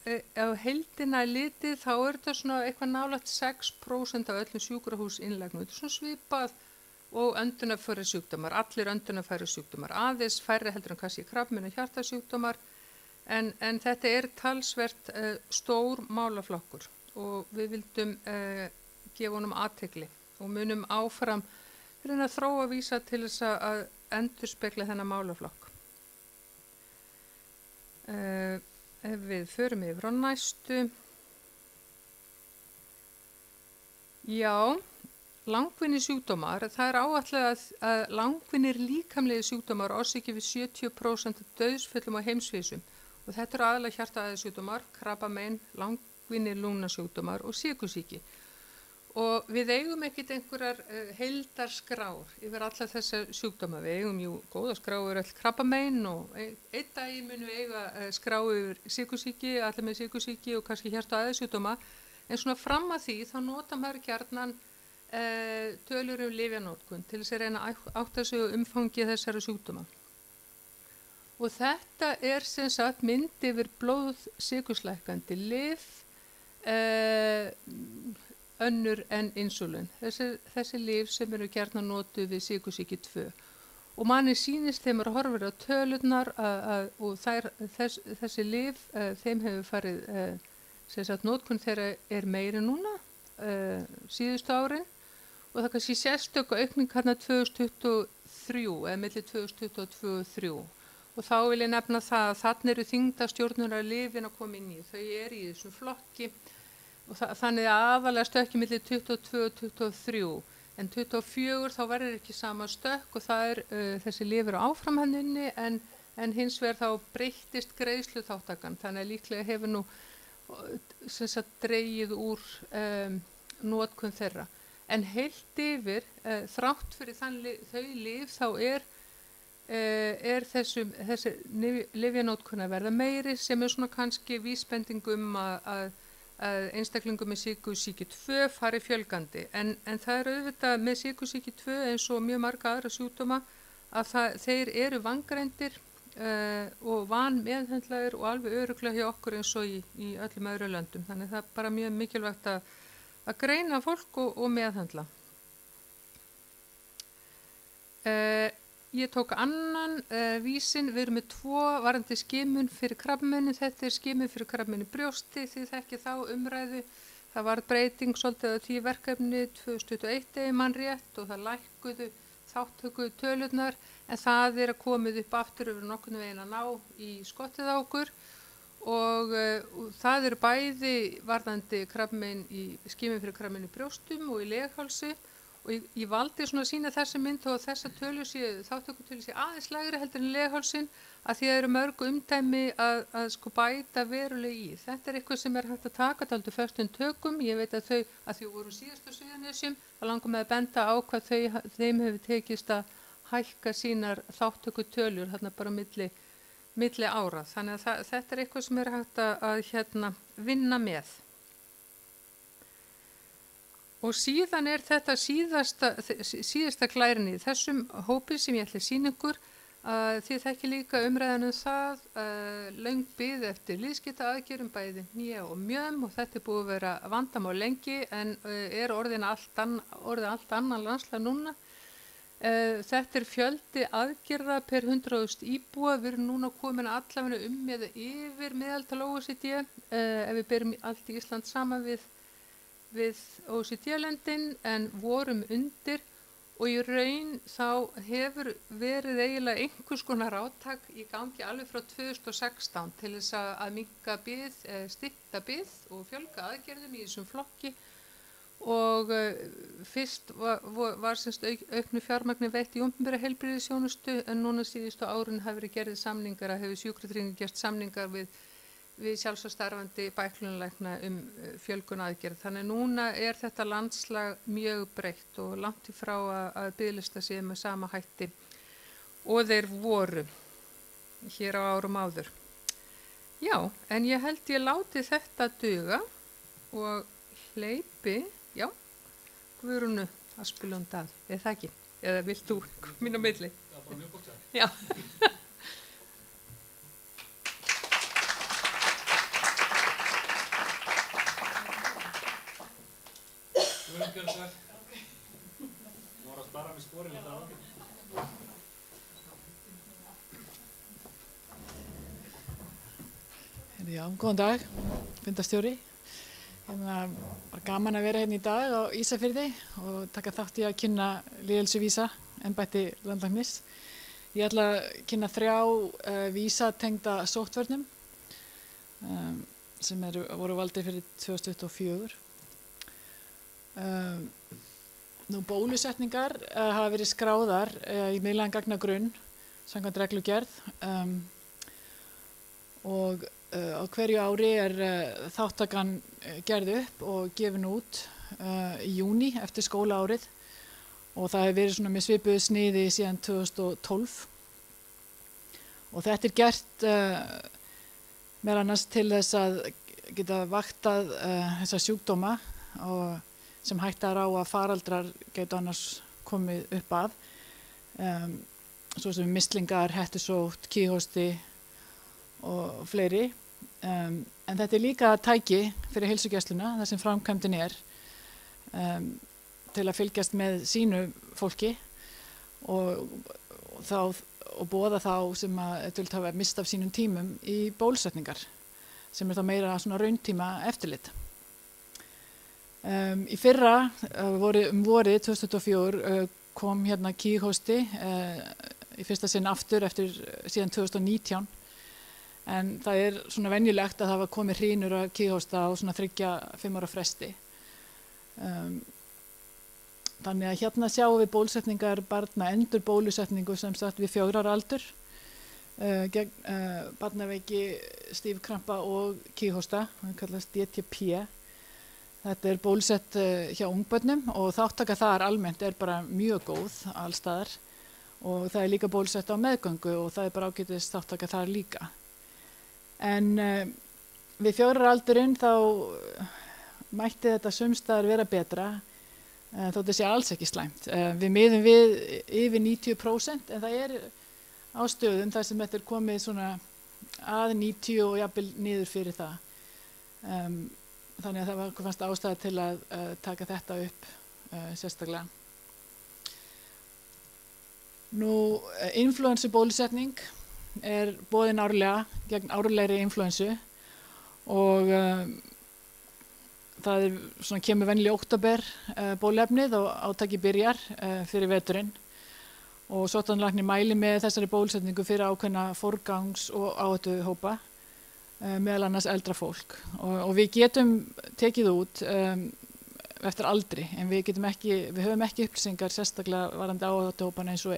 á heildina litið þá þetta svona eitthvað nálægt 6% af öllum sjúkrahúsinnlagnum. Þetta svona svipað og öndunarfæri sjúkdómar, allir öndunarfæri sjúkdómar, aðeins færri heldur en kannski krabbmein og hjartasjúkdómar en þetta talsvert stór málaflokkur og við vildum gefa honum athygli og munum áfram reyna að þróa vísa til þess að endurspegla þennan málaflokk. Ef við förum yfir á næstu. Já, langvinnir sjúkdómar, það áætlað að langvinnir líkamlegir sjúkdómar orsaki við 70% dauðsföllum á heimsvísum og þetta eru aðalega hjartaæðasjúkdómar, krabbamein, langvinnir lungnasjúkdómar og sykursýki. Og við eigum ekkert einhverjar heildarskrár yfir alla þessa sjúkdóma. Við eigum jú góða skrá yfir all krabbamein og einn dag munum við eiga skrá yfir sykursýki, allir með sykursýki og kannski hjartaæðasjúkdóma. En svona fram að því þá nota maður gjarnan tölur lyfjanótkun til þess að reyna að átta sig á umfangi þessara sjúkdóma. Og þetta sem sagt mynd yfir blóðsykurslækkandi lyf, önnur en insulin. Þessi lyf sem eru gjarnan notuð við sykursýki 2. Og manni sýnist þeim að horfa á tölurnar og þessi lyf, þeim hefur farið, sem sagt notkun þeirra meiri núna, síðustu árin. Og það kannski sérstök aukning hérna 2023, eða milli 2022 og 2023. Og þá vil ég nefna það að þarna eru þyngdarstjórnunar lyfin að koma inn í. Þau eru í þessum flokki. Og þannig að aðalega stökki milli 22 og 23 en 24 þá verður ekki sama stökk og það þessi lyf áfram henninni en hins vegar þá breyttist greiðsluþáttakan þannig að líklega hefur nú sem sagt dregið úr notkun þeirra en heilt yfir þrátt fyrir þau lyf þá þessi lyfjanótkun að verða meiri sem svona kannski vísbending að einstaklingum með sykursýki 2 fari fjölgandi en það auðvitað með sykursýki 2 eins og mjög marga aðra sjúkdóma að þeir eru vangreindir og vanmeðhöndlaðir og alveg örugglega hjá okkur eins og í öllum öðru löndum þannig það er bara mjög mikilvægt að greina fólk og meðhöndla. Ég tók annan vísin, við erum með 2 varandi skimun fyrir krabbameini, þetta skimun fyrir krabbameini brjósti, þið þekki þá umræðu, það var breyting svolítið á 10 verkefni 2021 mann rétt og það lækkuðu þáttökuðu tölurnar en það að komið upp aftur yfir nokkurnu veginn að ná í skottið á okkur og það bæði varðandi krabbamein í skimun fyrir krabbameini brjóstum og í leghálsi. Og ég valdi svona að sína þessa mynd og þessa þáttökutölu sé aðeins lægri heldur en leghálsin að því að eru mörg umdæmi að sko bæta verulega í. Þetta eitthvað sem hægt að taka dálítið föstum tökum. Ég veit að því voru síðast á Suðurnesjum að langar með að benda á hvað þeim hefur tekist að hækka sínar þáttökutölur hérna bara milli ára. Þannig að þetta eitthvað sem hægt að vinna með. Og síðan þetta síðasta glærin í þessum hópi sem ég ætla að sýna ykkur. Þið þekki líka umræðan það, löng bið eftir liðskiptaaðgerðum bæði hné og mjöm og þetta búið að vera vandamál lengi en orðið allt annan landslag núna. Þetta fjöldi aðgerða per 100.000 íbúa, við erum núna komin allavega eða yfir meðaltal OECD ef við berum allt í Ísland saman við OECD-löndin en vorum undir og í raun þá hefur verið eiginlega einhvers konar átak í gangi alveg frá 2016 til þess að minnka bið, stytta bið og fjölga aðgerðum í þessum flokki og fyrst var semst auknu fjármagni veitt í opinbera heilbrigðisþjónustu en núna síðustu árun hafa verið gerðir samningar að hefur Sjúkratryggingar gert samningar við sjálfstarfandi bæklunarlækna fjölgun aðgerð. Þannig núna er þetta landslag mjög breytt og langt í frá að biðlista séu með sama hætti og þeir voru hér á árum áður. Já, en ég held ég láti þetta duga og hleypi, já, Guðrúnu Aspelund að, eða það ekki, eða vilt þú mín á milli? Já, bara mjög gott það. Já. Já, góðan dag, fundarstjóri. Var gaman að vera hérna í dag á Ísafirði og taka þátt í að kynna lýðheilsuvísa, embætti landlæknis. Ég ætla að kynna 3 vísatengda sóttvörnum sem voru valdir fyrir 2024. Bólusetningar hafa verið skráðar í miðlægan gagnagrunn samkvæmt reglugerð og á hverju ári þáttakan gerð upp og gefin út í júní eftir skólaárið og það hefur verið svona með svipuðu sniði síðan 2012 og þetta gert meðal annars til þess að geta vaktað þessa sjúkdóma og sem hættar á að faraldrar geta annars komið upp að svo sem mislingar, hettusótt, kíghósti og fleiri en þetta líka tæki fyrir heilsugæsluna þar sem framkvæmdin til að fylgjast með sínu fólki og boða þá sem að hafa mist af sínum tímum í bólusetningar sem þá meira svona rauntíma eftirlit. Í fyrra vorið 2024 kom hérna kíghósti í fyrsta sinn aftur eftir síðan 2019 en það svona venjulegt að það var komið hrínur af kíghósta á svona 3-5 ára fresti. Þannig að hérna sjáum við bólusetningar barna, endur bólusetningu sem sagt við 4 ára aldur gegn barnaveiki, stífkrampa og kíghósta, það kallast DTP. Þetta bólusett hjá ungbörnum og þáttaka þar almennt bara mjög góð allstaðar og það líka bólusett á meðgöngu og það bara ágætis þáttaka þar líka. En við 4 ára aldurinn þá mætti þetta sumstaðar vera betra þótt það sé alls ekki slæmt. Við miðum við yfir 90% en það á stöðum þar sem þetta komið svona að 90 og jafnvel niður fyrir það. Þannig að það fannst ástæða til að taka þetta upp sérstaklega. Influensubólusetning boðin árlega gegn árlegri influensu og það svona kemur venjulega í október bóluefnið og átaki byrjar fyrir veturinn og sóttvarnalæknir mælir með þessari bólusetningu fyrir ákveðna forgangs- og áhættuhópa meðal annars eldra fólk og við getum tekið út eftir aldri en við höfum ekki upplýsingar sérstaklega varðandi áhættuhópana eins og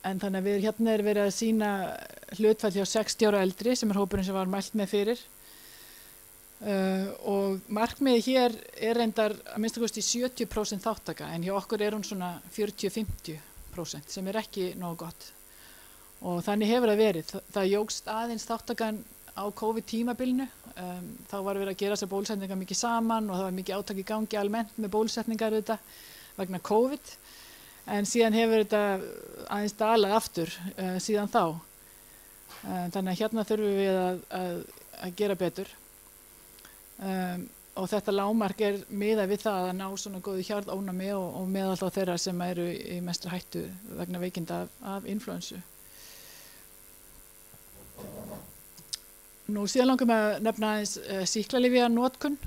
en þannig að hérna verið að sýna hlutfall hjá 60 ára eldri sem hópurinn sem var mælt með fyrir og markmiðið hér reyndar að minnsta kosti 70% þáttaka en hjá okkur hún svona 40-50% sem ekki nógu gott. Og þannig hefur það verið. Það jógst aðeins þáttakan á COVID-tímabilinu. Þá var verið að gera þessar bólusetningar mikið saman og það var mikið átak í gangi almennt með bólusetningar vegna COVID. En síðan hefur þetta aðeins dalað aftur síðan þá. Þannig að hérna þurfum við að gera betur. Og þetta lágmark miðað við það að ná svona góðu hjarðónami og meðal þá þeirra sem eru í mestri hættu vegna veikinda af influensu. Síðan langar við að nefna aðeins sýklalyfjanotkun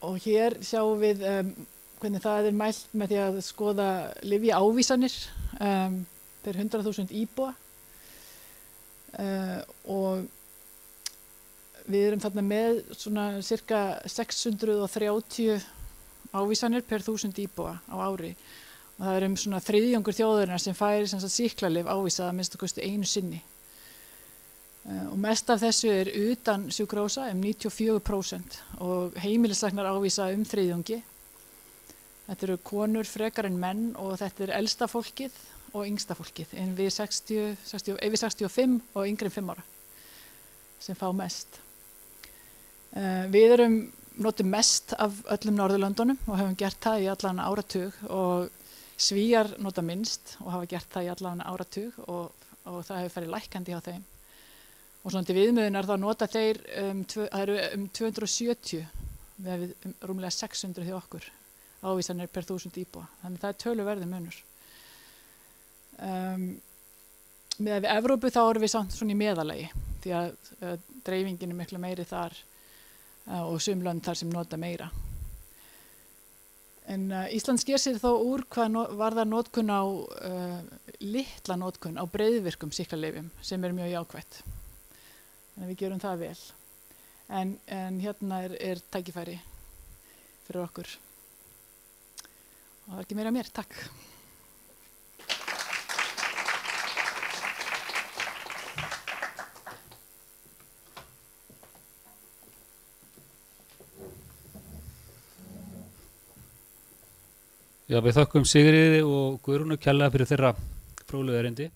og hér sjáum við hvernig það mælt með því að skoða lyfja ávísanir per 100.000 íbúa og við erum þarna með svona cirka 630 ávísanir per 1000 íbúa á ári og það er svona þriðjungur þjóðarinnar sem fær sýklalyf ávísað að minnsta kosti einu sinni og mest af þessu er utan sjúkrahúsa 94% og heimilislæknar ávísa þriðjungi. Þetta eru konur frekar en menn og þetta er elsta fólkið og yngsta fólkið yfir 65 og yngri en 5 ára sem fá mest. Við notum mest af öllum Norðurlöndunum og hefum gert það í allan áratug og Svíar nota minnst og hafa gert það í allan áratug og það hefur farið lækkandi hjá þeim. Og svona til viðmiðunar þá nota þeir það eru 270 með rúmlega 600 hjá okkur ávísanir per 1000 íbúa. Þannig það er töluverður munur. Með við Evrópu þá erum við samt svona í meðalagi því að dreifingin er miklu meiri þar og sum lönd þar sem nota meira. En Ísland sker sér þó úr hvað varðar notkun á litla notkun á breiðvirkum sýklalyfjum sem er mjög jákvætt. Þannig að við gerum það vel. En hérna er tækifæri fyrir okkur. Og það er ekki meira mér, takk. Já, við þökkum Sigríði og Guðrúnu kærlega fyrir þeirra fróðlegu erindi.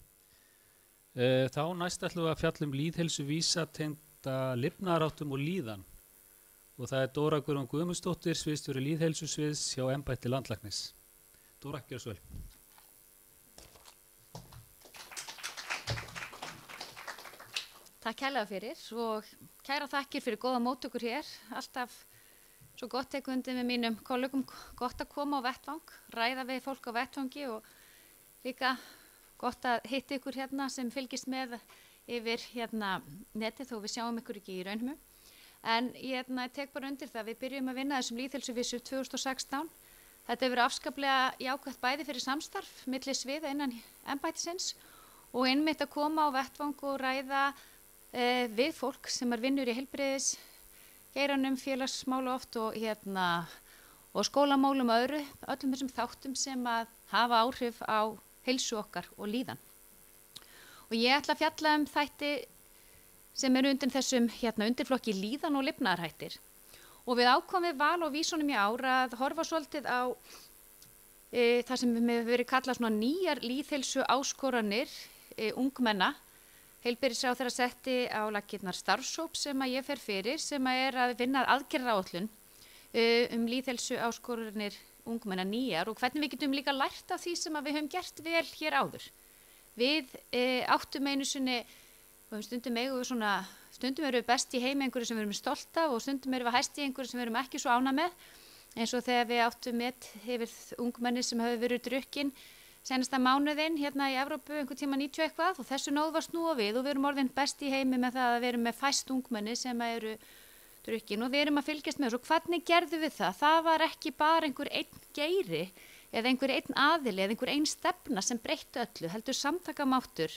Þá næst ætlum við að fjalla lýðheilsuvísa tengda lifnaðarháttum og líðan. Og það er Dóra Guðrún Guðmundsdóttir, sviðsstjóri lýðheilsusviðs hjá embætti landlæknis. Dóra, gjörðu svo vel. Takk kærlega fyrir og kæra þakkir fyrir góða móttökur hér. Alltaf svo gott tekur undir með mínum kollegum, gott að koma á vettvang, ræða við fólk á vettvangi og líka gott að hitta ykkur hérna sem fylgist með yfir hérna netið þó við sjáum ykkur ekki í raunheimum. En ég tek bara undir það, við byrjum að vinna þessum lýðheilsuvísu 2016. Þetta hefur verið afskaplega jákvætt bæði fyrir samstarf milli sviða innan embættisins og einmitt að koma á vettvang og ræða við fólk sem vinnur í heilbrigðis geiranum, félagsmála oft og skólamálum og öllum þessum þáttum sem að hafa áhrif á heilsu okkar og líðan. Og ég ætla að fjalla þætti sem eru undir þessum undirflokki líðan og lifnaðarhættir. Og við ákomum val og vísunum í ár að horfa svolítið á það sem hefur verið kallað svona nýjar lýðheilsu áskoranir ungmenna. Heilbrigðisráðherra setti á laggirnar starfshóp sem að ég fer fyrir sem að vinna aðgerðaáætlun lýðheilsu áskoranir ungmenna nýjar og hvernig við getum líka lært af því sem að við höfum gert vel hér áður. Við áttum einu sinni, stundum erum við best í heimi einhverju sem við erum stolt af og stundum erum við hæst í einhverju sem við erum ekki svo ána með eins og þegar við áttum með yfir ungmenni sem hafi verið drukkin senasta mánuðinn hérna í Evrópu einhver tíma 90 eitthvað og þessu nóð var snúa við og við erum orðin best í heimi með það að við erum með fæst ungmenni sem eru drukkin og við erum að fylgjast með þessu. Og hvernig gerðum við það? Það var ekki bara einhver einn geiri eða einhver einn aðili eða einhver einn stefna sem breytti öllu, heldur samtakamáttur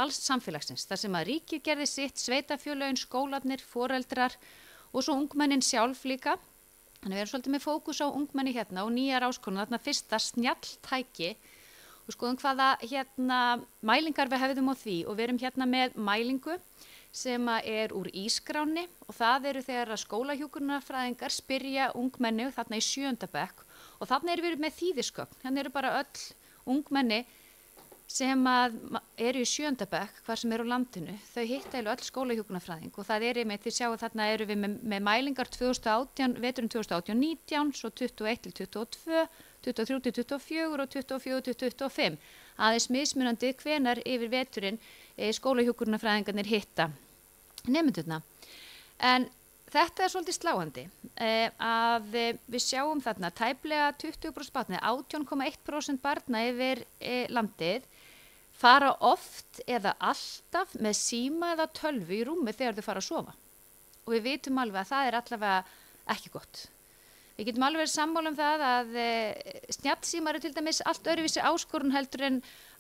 alls samfélagsins. Þar sem að ríkið gerði sitt, sveitafélögin, skólarnir, foreldrar og svo ungmennin sjálf líka. Þannig við erum svolítið með fókus á ungmenni hérna og nýjar áskonar, þarna fyrsta snjalltæki og skoðum hvaða mælingar við hefðum á því og við erum hérna með mælingu sem er úr ískráni og það eru þegar að skólahjúkrunarfræðingar spyrja ungmenni þarna í 7. bekk og þarna erum við með þýðisgögn, þannig eru bara öll ungmenni sem eru í 7. bekk hvar sem eru á landinu, þau hitta öll skólahjúkrunarfræðing og það einmitt, þið sjáu þarna eru við með mælingar 2018, veturinn 2018-19, svo 21-22, 23-24 og 24-25, aðeins mismunandi hvenar yfir veturinn skólahjúkrunarfræðingarnir hitta nemendurna. En þetta er svolítið sláandi að við sjáum þarna tæplega 20% barna, 18,1% barna yfir landið fara oft eða alltaf með síma eða tölvu í rúmi þegar þau fara að sofa. Og við vitum alveg að það er allavega ekki gott. Við getum alveg verið sammála það að snjallsímar til dæmis allt öðruvísi áskorun heldur en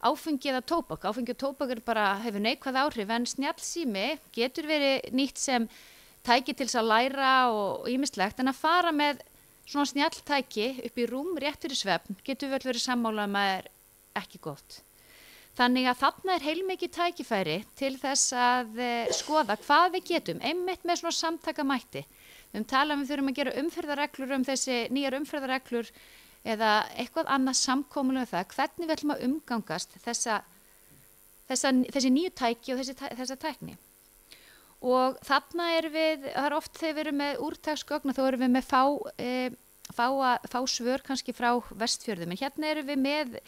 áfengi eða tóbak. Áfengi og tóbak hefur neikvæð áhrif, en snjallsími getur verið nýtt sem tæki til þess að læra og ýmislegt, en að fara með svona snjalltæki upp í rúm rétt fyrir svefn getur vel verið sammála að ekki gott. Þannig að þarna heilmikið tækifæri til þess að skoða hvað við getum, einmitt með svona samtakamætti. Við þurfum að gera umferðarreglur þessi nýjar umferðarreglur eða eitthvað annað samkomulega það, hvernig við ætlum að umgangast þessi nýju tæki og þessa tækni. Og þarna það er oft þegar við erum með úrtaksgögn, þá erum við með fá svör kannski frá Vestfjörðum, en hérna erum við með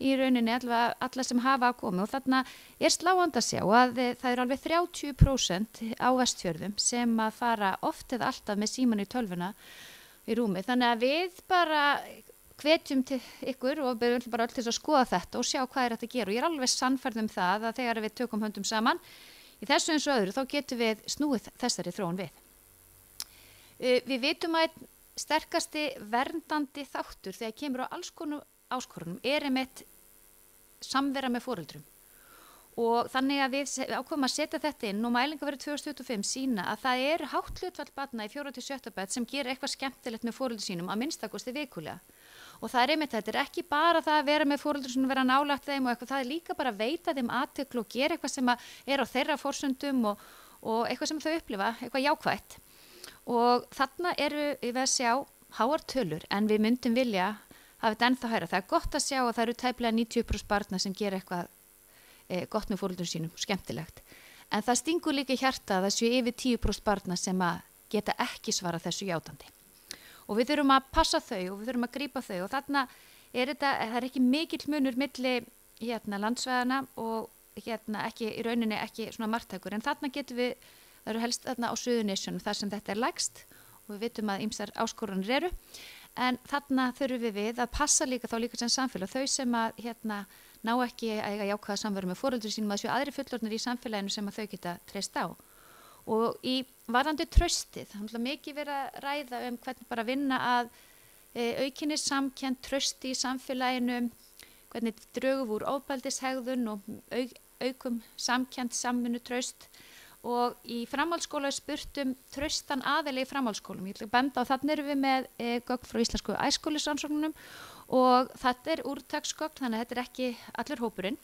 í rauninni alla sem hafa komið, og þarna sláandi að sjá að það eru alveg 30% á Vestfjörðum sem að fara oft eða alltaf með síman í tölvuna í rúmi. Þannig að við bara hvetjum til ykkur og byrjum bara öll til að skoða þetta og sjá hvað þetta að gera, og ég alveg sannfærð það að þegar við tökum höndum saman í þessu eins og öðru, þá getum við snúið þessari þróun við. Við vitum að sterkasti verndandi þáttur þegar kemur á alls konar áskorunum einmitt samvera með foreldrum, og þannig að við ákveðum að setja þetta inn, og mælingar verið 2025 sína að það hátt hlutfall barna í 4.–7. bekk sem gerir eitthvað skemmtilegt með foreldrum sínum að minnstakosti vikulega, og það einmitt, þetta ekki bara það að vera með foreldrum sem vera nálægt þeim og eitthvað, það líka bara að veita þeim athygli og gera eitthvað sem á þeirra forsöndum og eitthvað sem þau upplifa, eitthvað jákvætt. Og þarna við að sjá háar tölur, en við myndum vilja hafa þetta ennþá hærra. Það gott að sjá að það eru tæplega 90% barna sem gera eitthvað gott með foreldrum sínum, skemmtilegt. En það stingur líka í hjarta að það séu yfir 10% barna sem geta ekki svara þessu játandi. Og við þurfum að passa þau og við þurfum að grípa þau, og þarna það ekki mikill munur milli landsvæðana og ekki í rauninni ekki svona marktækur, en þarna getum við, það eru helst þarna á Suðurnesjunum þar sem þetta lægst, og við vitum að ýmsar áskorunir eru. En þarna þurfum við að passa líka sem samfélag, þau sem ná ekki að eiga jákvæða samveru með foreldrum sínum, að séu aðri fullorðnir í samfélaginu sem þau geta treyst á. Og í varðandi traustið, það mikið verið að ræða hvernig bara vinna að aukinni samkennd, trausti í samfélaginu, hvernig drögum úr ofbeldishegðun og aukum samkennd, samvinnu, traust. Og í framhaldsskóla spurt traustan aðila í framhaldsskólum. Ég ætla að benda á, þannig erum við með gögn frá Íslensku æskulýðsrannsóknunum, og þetta úrtaksgögn, þannig að þetta ekki allur hópurinn.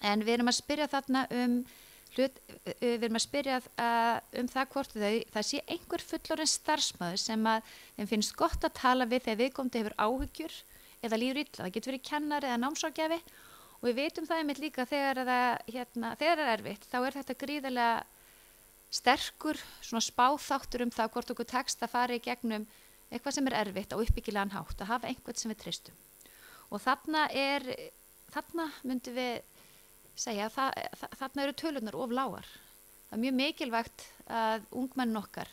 En við erum að spyrja þarna það hvort það sé einhver fullorðinn starfsmaður sem þeim finnst gott að tala við þegar viðkomandi hefur áhyggjur eða líður illa. Það getur verið kennari eða námsráðgjafi. Og við veitum það einmitt líka þegar það erfitt, þá þetta gríðarlega sterkur svona spáþáttur það hvort okkur tekst að fara í gegnum eitthvað sem erfitt á uppbyggilegan hátt, að hafa einhvern sem við treystum. Og þarna myndum við segja að þarna eru tölurnar of lágar. Það mjög mikilvægt að ungmennin okkar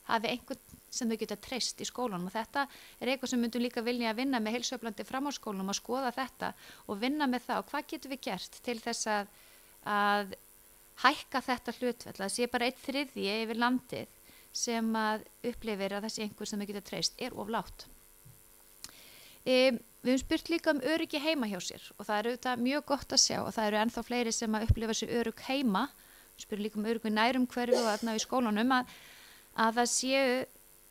hafi einhvern sem þau geta treyst í skólanum, og þetta eitthvað sem myndum líka vilja að vinna með heilsueflandi framhaldsskólunum, að skoða þetta og vinna með það, og hvað getum við gert til þess að hækka þetta hlutfall, að það sé bara 1/3 yfir landið sem upplifir að það sé einhver sem þau geta treyst of lágt. Við höfum spurt líka öryggi heima hjá sér, og það auðvitað mjög gott að sjá, og það eru ennþá fleiri sem upplifa sér örygg heima. Við spyrum líka örygg við nærumhverfi og þarna í skólanum, að það séu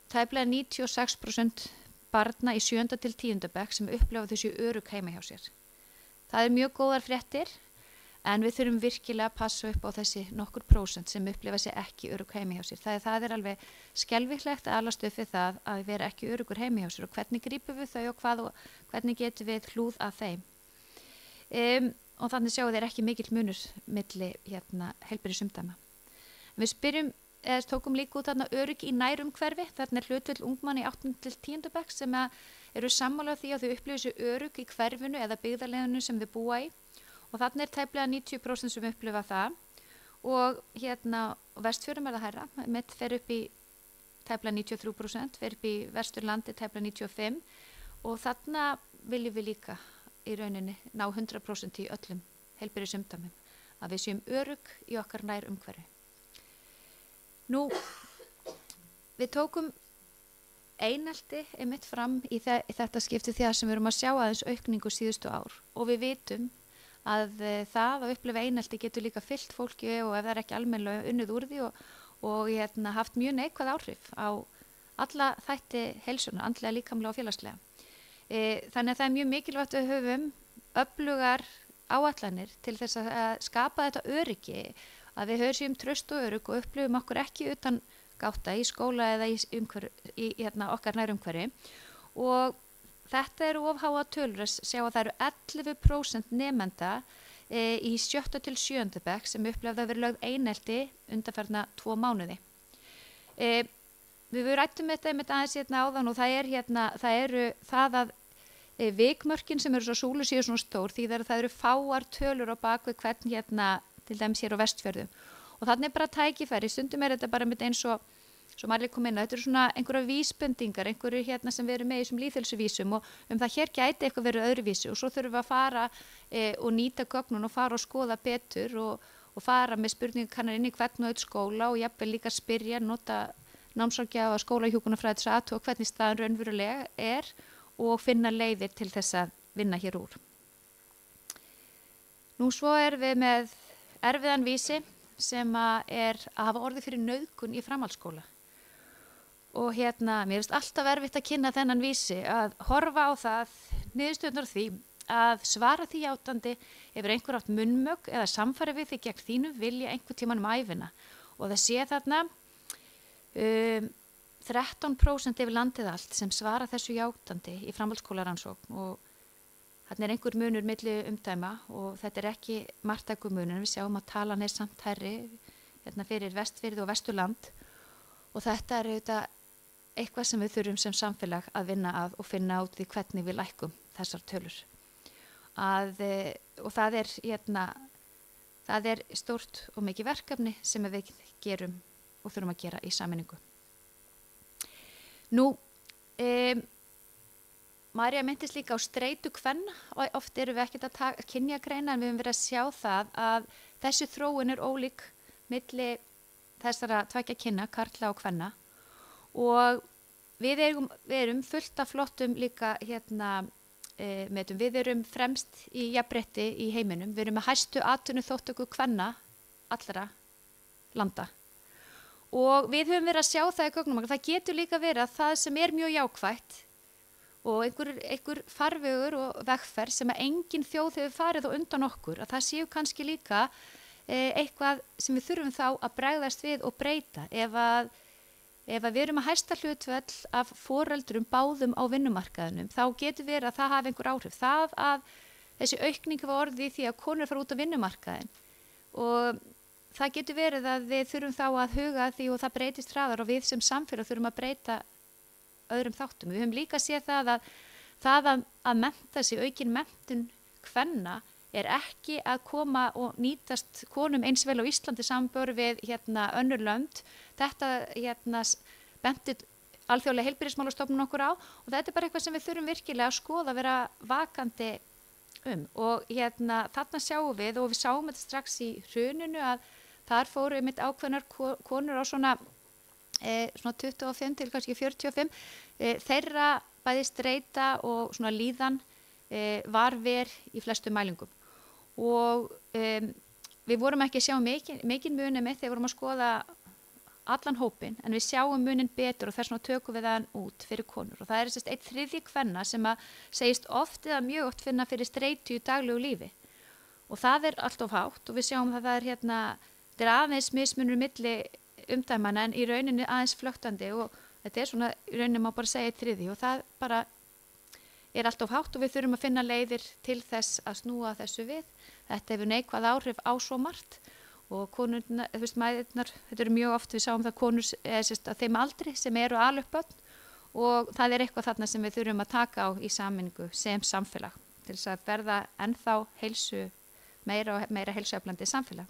tæplega 96% barna í 7. til 10. bekk sem upplifa þessu örugg heima hjá sér. Það mjög góðar fréttir, en við þurfum virkilega að passa upp á þessi nokkur prósent sem upplifa sér ekki örugg heima hjá sér. Það alveg skelfilegt að alast upp við það að vera ekki öruggur heima hjá sér, og hvernig grípum við þau og hvernig getum við hlúð að þeim. Og þannig sjáum þeir ekki mikill munur milli heilbrigðisumdæma. Við tókum líka út þarna öryggi í nærumhverfi. Þarna hlutfall ungmenna í 8. til 10. bekk sem eru sammála því að þau upplifa sér örugg í hverfinu eða byggðarleginu sem þau búa í, og þarna tæplega 90% sem upplifa það, og Vestfjörðum það hærra, mitt fer upp í tæplega 93%, fer upp í Vesturlandi tæplega 95%, og þarna viljum við líka í rauninni ná 100% í öllum heilbrigðisumdæmum, að við séum örugg í okkar nærumhverfi. Nú, við tókum einelti einmitt fram í þetta skipti því sem við erum að sjá aðeins aukningu síðustu ár og við vitum að það að upplifa einelti getur líka fyllt fólki og ef það ekki almennilega unnið úr því og haft mjög neikvæð áhrif á alla þætti heilsunar, andlega, líkamlega og félagslega. Þannig að það mjög mikilvægt að við höfum öflugar áætlanir til þess að skapa þetta öryggi, að við höfum traust og örygg og upplifum okkur ekki utan gáta í skóla eða í okkar nærumhverfi og þetta eru of háa tölur að sjá að það eru 11% nemenda í 7. til 7. bekk sem upplifðu að vera lögð einelti undanfarna 2 mánuði. Við rættum þetta aðeins áðan og það eru að vikmörkin sem eru svo súlu séu svona stór því það eru fáar tölur á bakvið hvern til dæmis hér á Vestfjörðum og þannig bara tækifæri, stundum þetta bara eins og Marley kom inn á, þetta eru svona einhverja vísbendingar, einhverju sem við erum með í þessum lýðheilsuvísum og það hér gæti eitthvað verið öðruvísi og svo þurfum við að fara og nýta gögnun og fara og skoða betur og fara með spurningakannar inn í hvern og einn skóla og jafnvel líka spyrja, nota námsráðgjafa og skólahjúkrunarfræði til að athuga hvernig staðan raunverulega er og finna leiðir til þess að vinna hér úr. Nú svo við með erfiðan vísi sem að hafa orðið fyrir nauðgun í framhaldsskóla. Og mér finnst alltaf erfitt að kynna þennan vísi, að horfa á það, niðurstöðunar því, að svara því játandi ef einhver átt munnmök eða samfæri við því gegn þínu vilja einhver tíman ævina. Og það sé þarna 13% yfir landið allt sem svara þessu játandi í framhaldsskólarannsókn og þarna einhver munur milli umdæma og þetta ekki marktækur munur, við sjáum að talan samt hærri fyrir Vestfirði og Vesturland og þetta auðvitað eitthvað sem við þurfum sem samfélag að vinna að og finna át því hvernig við lækkum þessar tölur. Og það stórt og mikið verkefni sem við gerum og þurfum að gera í sameiningu. Nú, Marja myndist líka á streitu kvenna og oft erum við ekkert að kynjagreina en við höfum verið að sjá það að þessi þróun ólík milli þessara tveggja kynna, karla og kvenna og við erum fullt af flottum líka metum, við erum fremst í jafnrétti í heiminum, við erum með hæstu atvinnuþátttöku kvenna allra landa og við höfum verið að sjá það í gögnum, það getur líka verið að það sem mjög jákvætt og einhver farvegur og vegferð sem að engin þjóð hefur farið og undan okkur, að það séu kannski líka eitthvað sem við þurfum þá að bregðast við og breyta ef við erum að hæsta hlutföll af foreldrum báðum á vinnumarkaðinum þá getur verið að það hafi einhver áhrif það að þessi aukning var orðið í því að konur fara út á vinnumarkaðin og það getur verið að við þurfum þá að huga því og það breytist hraðar og við sem samfélag þurfum að breyta öðrum þáttum. Við höfum líka séð það að mennta sig, aukin menntun kvenna ekki að koma og nýtast konum eins vel á Íslandi samanborið við önnur lönd. Þetta bentir alþjóðlega heilbrigðismálastofnun okkur á og þetta bara eitthvað sem við þurfum virkilega að skoða að vera vakandi og þarna sjáum við og við sáum þetta strax í hruninu að þar fóru einmitt ákveðnar konur á svona 25 til kannski 45 þeirra bæði streita og svona líðan var verð í flestu mælingum og við vorum ekki að sjá mikinn muni með þegar við vorum að skoða allan hópin en við sjáum munin betur og þess vegna tökum við þann út fyrir konur og það 1/3 kvenna sem að segist oft eða mjög oft finna fyrir streitu í daglegu lífi og það allt of hátt og við sjáum að það þetta aðeins mismunur milli umdæmana en í rauninni aðeins flöktandi og þetta svona í rauninni má bara segja 1/3 og það bara allt of hátt og við þurfum að finna leiðir til þess að snúa þessu við. Þetta hefur neikvæð áhrif á svo margt og konurnar, mæðurnar, þetta mjög oft við sáum það konur að þeim aldri sem eru að ala upp börn og það eitthvað þarna sem við þurfum að taka á í sameiningu sem samfélag til þess að verða ennþá meira heilsueflandi samfélag.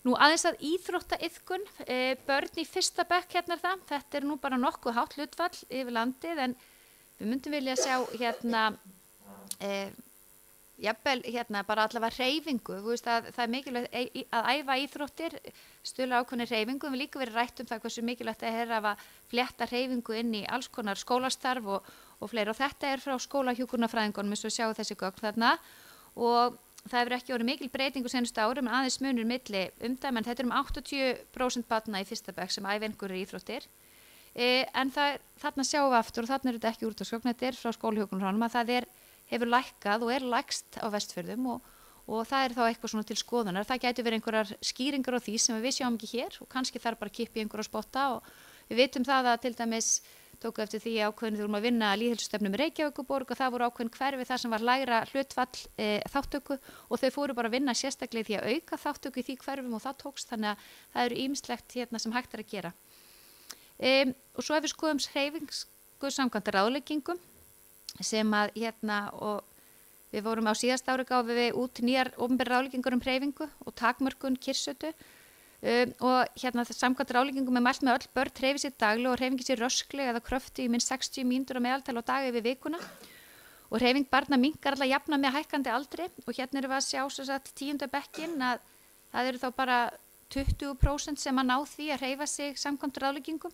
Nú aðeins að íþróttaiðkun, börn í 1. bekk þetta nú bara nokkuð hátt hlutfall yfir landið en við myndum vilja sjá jafnvel hérna bara allavega hreyfingu, þú veist að það er mikilvægt að æfa íþróttir, stuðla ákveðni hreyfingu, við líka verið rætt um það hversu mikilvægt það er að flétta hreyfingu inn í alls konar skólastarf og fleira, og þetta er frá skólahjúkrunarfræðingunum eins og sjáu þessi gögn þarna, og það hefur ekki verið mikil breytingu senustu árum en aðeins munur milli umdæma, en þetta er 80% barna í fyrsta bekk sem æfa einhverjir íþróttir. En þarna sjáum við aftur, og þarna er þetta ekki úrtaksgögn, þetta er frá skólahjúkrunarfræðingunum, að það hefur lækkað og er lægst á Vestfjörðum, og það er þá eitthvað svona til skoðunar. Það gæti verið einhverjar skýringar á því sem við sjáum ekki hér, og kannski þarf bara að kippa í einhverja spotta, og við vitum það að til dæmis tóku eftir því ákveðin þurfum að vinna lýðheilsustefnu með Reykjavíkurborg, og það voru ákveðin hverfi þar sem var lægra hlutfall þáttöku, og þau fóru bara að vinna sérstaklega í því að auka þáttöku í því hverfum, og það tókst, þannig að það eru ýmislegt hérna sem hægt er að gera. Og svo ef við skoðum hreyfingu samkvæmt ráðleggingum sem að hérna, og við vorum á síðast ári gáfum við út nýjar opinberar ráðleggingar hreyfingu og takmörkun kyrrstöðu, og hérna samkvæmt ráðleggingum mælt með öll börn hreyfi sér daglega og hreyfingi sér rösklega eða kröfti í minnst 60 mínútur á meðaltal á dag yfir vikuna, og hreyfing barna minnkar alla jafna með hækkandi aldri, og hérna erum við að sjá svo sagt 10. bekkinn að það eru þá bara 20% sem að ná því að hreyfa sig samkvæmt ráðleggingum,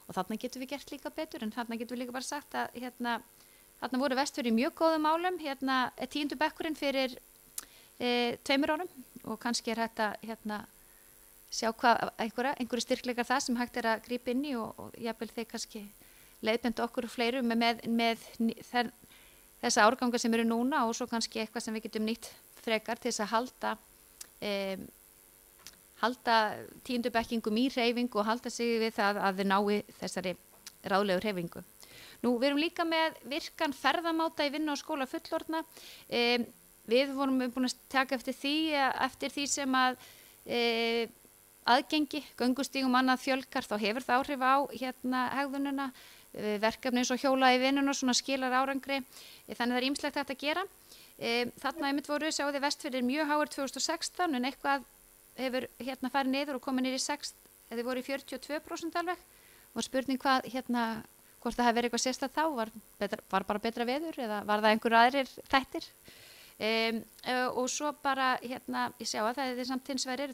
og þarna getum við gert líka betur, en þarna getum við líka bara sagt að hérna þarna voru Vestfjörður í mjög góðum málum, hérna 10. bekkurinn fyrir 2 árum, og kannski er hægt að hérna sjá hvað einhverju styrkleikar það sem hægt er að grípa inn í, og jafnvel þeir kannski leiðbenda okkur fleiru með þessa árganga sem eru núna, og svo kannski eitthvað sem við getum nýtt frekar til þess að halda 10. bekkingum í hreyfingu og halda sig við það að þau nái þessari ráðlegu hreyfingu. Nú, við erum líka með virkan ferðamáta í vinnu og skóla fullorðna. Við vorum búin að taka eftir því sem að aðgengi, göngustígum annað fjölgar, þá hefur það áhrif á hérna hegðunina, verkefni eins og hjóla í vinnuna, svona skilar árangri, þannig það er ýmislegt hægt að gera. Þarna einmitt voru, sjáu þið Vestfjörðir mjög háir 2016, en eitthvað hefur hérna farið niður og komið niður í 6, eða voru í 42% alveg, og spurning hvað hérna, hvort það hefði verið eitthvað sérstætt þá, var bara betra veður eða var það einhver aðrir þættir, og svo bara hérna, ég sjá að það er samt hins vegar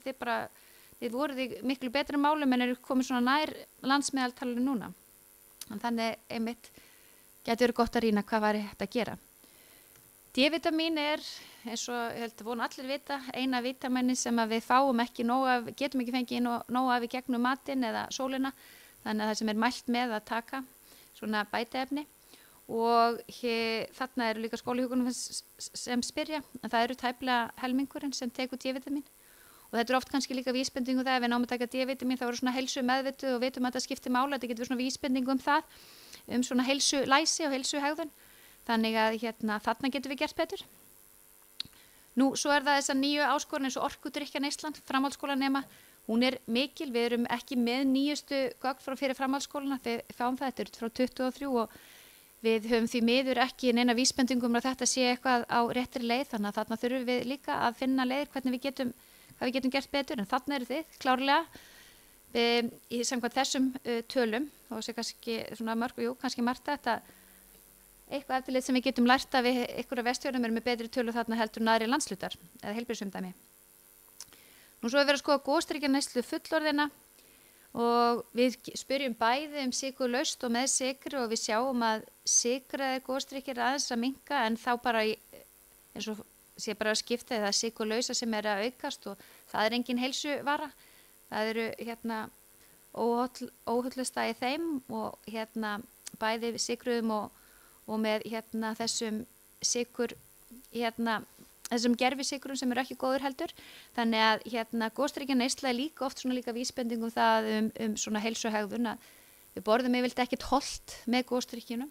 þið voruð í miklu betra málum en eru komið svona nær landsmeðaltalinu núna, þannig einmitt gæti verið gott að rýna hvað væri hægt að gera. D-vitamin er, eins og ég held að vona allir vita, eina vitamenni sem að við fáum ekki nóg af, getum ekki fengið nóg af í gegnum matinn eða sólina, þannig að það sem er mælt með að taka svona bætiefni, og þarna eru líka skólahjúkrunum sem spyrja, en það eru tæplega helmingurinn sem tekur D-vitamin, og þetta er oft kannski líka vísbendingu það ef við náum að taka D-vitamin, þá eru svona heilsu meðvituð og vitum að þetta skiptir máli, þetta getur svona vísbendingu það, svona heilsu læsi og heilsu hegðun, þannig að hérna þarna getum við gert betur. Nú, svo er það þessar nýju áskorun eins og orkudrykkjaneyslan, framhaldsskólanema, hún er mikil, við erum ekki með nýjustu gögn frá fyrir framhaldsskólana, við fáum það, þetta er frá 23, og við höfum því miður ekki neina vísbendingum að þetta sé eitthvað á réttri leið, þannig að þarna þurfum við líka að finna leiðir hvað við getum gert betur, en þarna eru þið klárlega í samkvæmt þessum tölum, og sé kannski svona kannski margt þetta eitthvað eftirlit sem við getum lært að við einhverja Vestfjörðum erum með betri tölu þarna heldur en aðrir landslutar eða heilbrigðisumdæmi. Nú svo er verið að skoða gosdrykkjaneyslu fullorðina, og við spyrjum bæði sykurlaust og með sykri, og við sjáum að sykraðir gosdrykkir aðeins að minnka, en þá bara eins og sé bara að skipta eða sykurlausa sem er að aukast, og það er engin heilsuvara, það eru hérna óhullusta í þeim, og hérna bæði sykruðum og með hérna þessum sykur þessum gerfisykrum sem eru ekki góður heldur, þannig að hérna gosdrykkjaneysla er líka oft svona líka vísbendingum það svona heilsuhegðun, að við borðum yfirleitt ekkert hollt með gosdrykkjunum,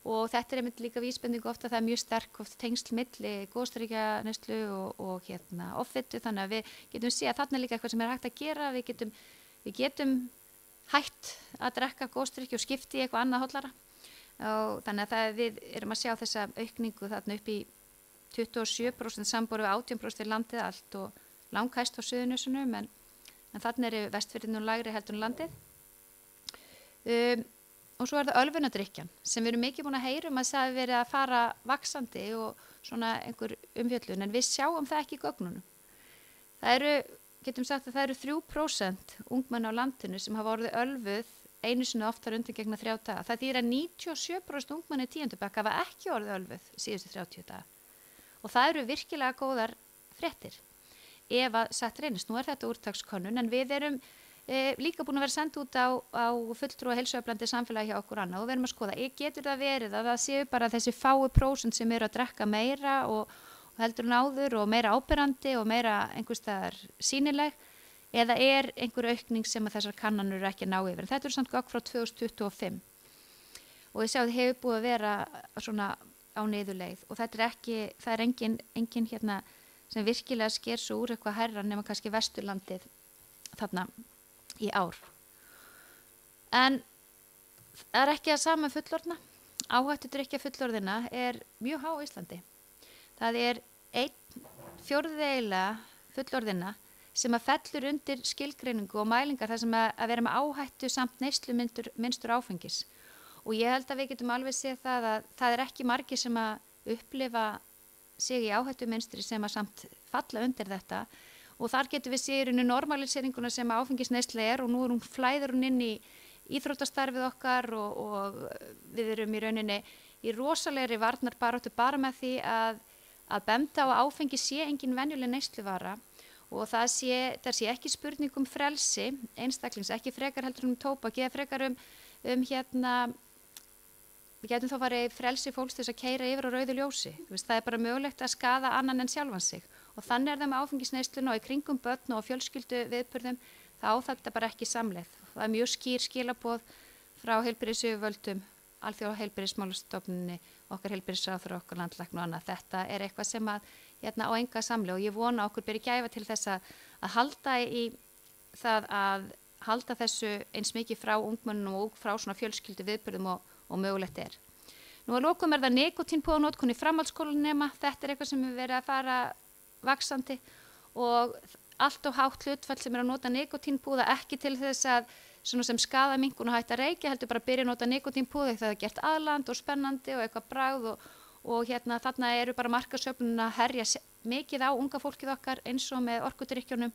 og þetta er einmitt líka vísbendingu ofta, það er mjög sterk tengsl milli gosdrykkjaneyslu og hérna offitu, þannig að við getum sé að þarna er líka eitthvað sem er hægt að gera, við getum hætt að drekka gosdrykki og skipti í eitthvað annað hollara, og þannig að við erum að sjá þessa aukningu þarna upp í 27% samborið við 18% í landið allt, og langhæst á Suðurnesjunum, en þarna eru Vestfirðir nú lægri heldur en landið. og svo er það ölfunadrykkjan sem við erum mikið búin að heyra að það hefur verið að fara vaksandi og svona einhver umfjöllun, en við sjáum það ekki í gögnunum. Það eru, getum sagt að það eru 3% ungmenna á landinu sem hafa orðið ölfuð einu sinni oftar undangengna 3 daga. Það þýðir að 97% ungmenni í 10. bekk hafa ekki orðið ölfuð síðustu 30 daga. Og það eru virkilega góðar fréttir ef að satt reynist. Nú er þetta úrtakskönnun, en við erum líka búin að vera senda út á fulltrúa heilsueflandi samfélagi hjá okkur annað og við erum að skoða, getur það verið að það séu bara þessi fáu prósent sem eru að drekka meira og heldur en áður og meira áberandi og meira einhverstaðar sýnileg, eða er einhver aukning sem að þessar kannanur eru ekki að ná yfir. En þetta eru samt gögn frá 2025 og ég sjá að það hefur búið að vera svona á niðurleið og þetta er ekki, það er engin hérna sem virkilega sker svo úr eitthvað hærra nema kannski Vesturlandið þarna í ár. En það er ekki að sama fullorðna. Áhættudrykkja fullorðina er mjög há á Íslandi. Það er 1/4 fullorðina sem að fellur undir skilgreiningu og mælingar þar sem að vera með áhættu samt neysluminnstur áfengis. Og ég held að við getum alveg séð það að það er ekki margir sem að upplifa sig í áhættuminstri sem að samt falla undir þetta. Og þar getum við séð í normaliseringunum sem áfengisneysla er og nú er flæður hún inn í íþróttastarfið okkar og við erum í rauninni í rosalegri varnarbaráttu bara með því að benda á áfengi sé engin venjuleg neysluvara og það sé ekki spurning frelsi einstaklings, ekki frekar heldur tóbak, eða frekar hérna, við getum þá farið frelsi fólks til þess að keyra yfir á rauðu ljósi. Það er bara mögulegt að skaða annan en sjálfan sig. Og þannig er það með áfengisneysluna og í kringum börn og fjölskyldu viðburðum, þá á þetta bara ekki samleið. Það er mjög skýr skilaboð frá heilbrigðisyfirvöldum, Alþjóðaheilbrigðismálastofnuninni, okkar heilbrigðisráðherra, okkar landlækni og annað. Þetta er eitthvað sem að á enga samleið og ég vona okkur beri gæfa til þess að halda í það að halda þessu eins mikið frá ungmennum og frá svona fjölskyldu viðburðum og mögulegt er. Nú að lokum er það nikótínpúðanotkun í framhaldsskólanema. Þetta er eitthvað sem við verið að fara vaksandi og allt og hátt hlutfall sem er að nota nikótínpúða ekki til þess að svona sem skaða minnkun og hætta að reykja, heldur bara að byrja að nota nikótínpúða þegar það er gert aðland og spennandi og eitthvað bragð og hérna þarna eru bara markaðsöfnun að herja mikið á unga fólkið okkar eins og með orkudrykkjunum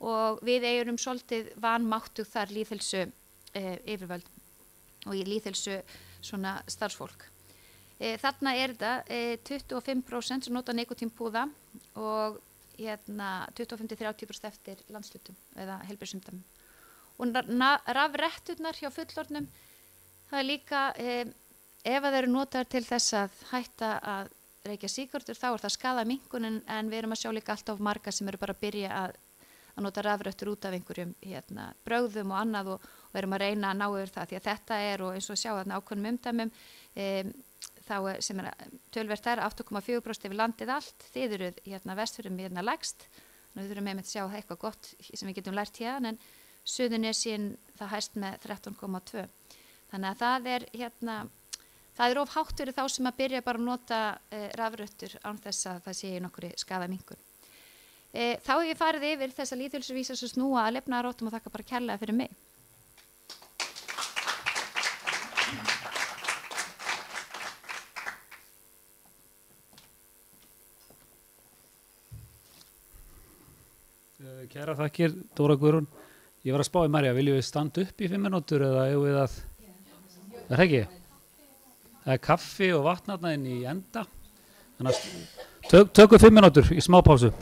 og við erum svolítið vanmáttug þar lýðheilsu yfirvöld og í lýðheilsu svona starfsfólk. Þarna er þetta 25% sem nota nikótínpúða og hérna 25-30% eftir landslutum eða heilbrigðisumdæmum. Og rafretturnar hjá fullorðnum, það er líka, ef það eru notaðar til þess að hætta að reykja sígarettur, þá er það skaða minnkun en við erum að sjá líka alltaf marga sem eru bara að byrja að nota rafrettur út af einhverjum brögðum og annað og erum að reyna að ná yfir það því að þetta er og eins og sjá þarna ákveðnum umdæmum þá sem er tölvert þær 8,4% yfir landið allt, þið eru Vestfjörðum lægst, við þurfum einmitt að sjá eitthvað gott sem við getum lært hérna en Suðurnesin það hæst með 13,2. Þannig að það er of hátt fyrir þá sem að byrja bara að nota rafrettur án þess að það sé í nokkuri skaða minnkun. Þá hef ég farið yfir þessa lýðheilsuvísa sem snúa að lifnaðaróttum og þakka bara kærlega fyrir mig. Kæra þakkir, Dóra Guðrún. Ég var að spá í Marja, viljum við standa upp í 5 mínútur eða eigum við að... Er það ekki? Það er kaffi og vatn inn í enda. Þannig að tökum 5 mínútur í smá pásu.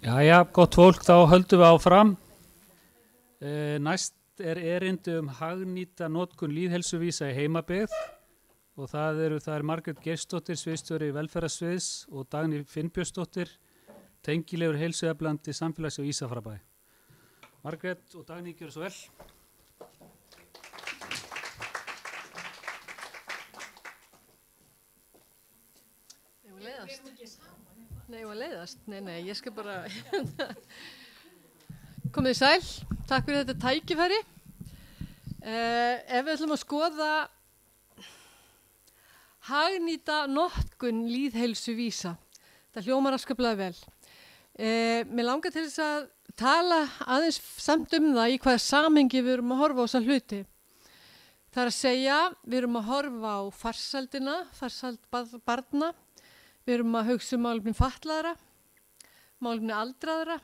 Jæja, gott fólk, þá höldum við áfram. Næst erindi hagnýta notkun lýðheilsuvísa í heimabyggð og það er Margrét Geirsdóttir, sviðsstjóri velferðarsviðs og Dagný Finnbjörnsdóttir, tengilegur heilsueflandi samfélags- og Ísafjarðarbæ. Margrét og Dagný, gjörðu svo vel. Nei, ég skal bara komið sæl, takk fyrir þetta tækifæri. Ef við ætlum að skoða hagnýta notkun lýðheilsuvísa, það hljómar afskaplega vel. Mér langar til þess að tala aðeins samt það í hvaða samhengi við erum að horfa á þessa hluti. Það er að segja, við erum að horfa á farsældina, farsæld barna, við erum að hugsa málefni fatlaðra, málefni aldraðra,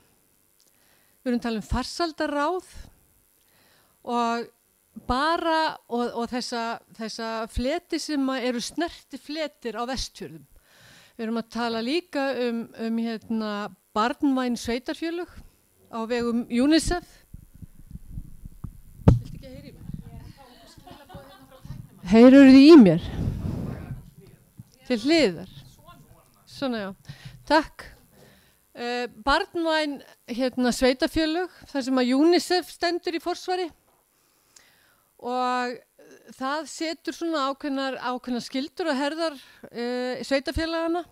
við erum að tala farsældarráð og þessa fleti sem eru snerti fletir á Vestfjörðum. Við erum að tala líka barnvæn sveitarfélög á vegum UNICEF. Viltu ekki að heyra í mér? Heyrur þið í mér? Til hliðar. Svona já, takk. Barnvæn sveitarfélög, þar sem að UNICEF stendur í forsvari og það setur svona ákveðnar skyldur og herðar sveitarfélagana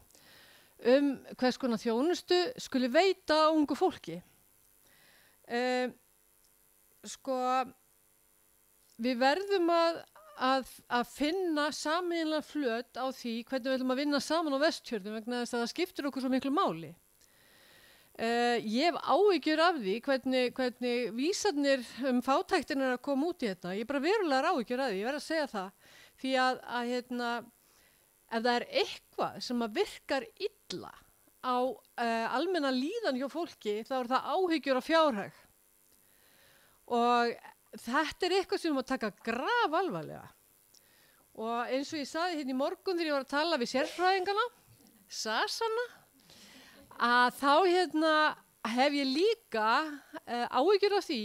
hvers konar þjónustu skuli veita ungu fólki. Við verðum að finna sameiginlega flöt á því hvernig við ætlum að vinna saman á Vestfjörðum vegna þess að það skiptir okkur svo miklu máli. Ég hef áhyggjur af því hvernig vísarnir fátæktin að koma út í þetta. Ég bara verulegar áhyggjur af því, ég verð að segja það. Því að ef það er eitthvað sem að virkar illa á almenna líðan hjá fólki, þá er það áhyggjur af fjárhag. Og þetta er eitthvað sem við erum að taka grafalvarlega. Og eins og ég sagði hérna í morgun þegar ég var að tala við sérfræðingana, sasana, að þá hef ég líka áhyggjur af því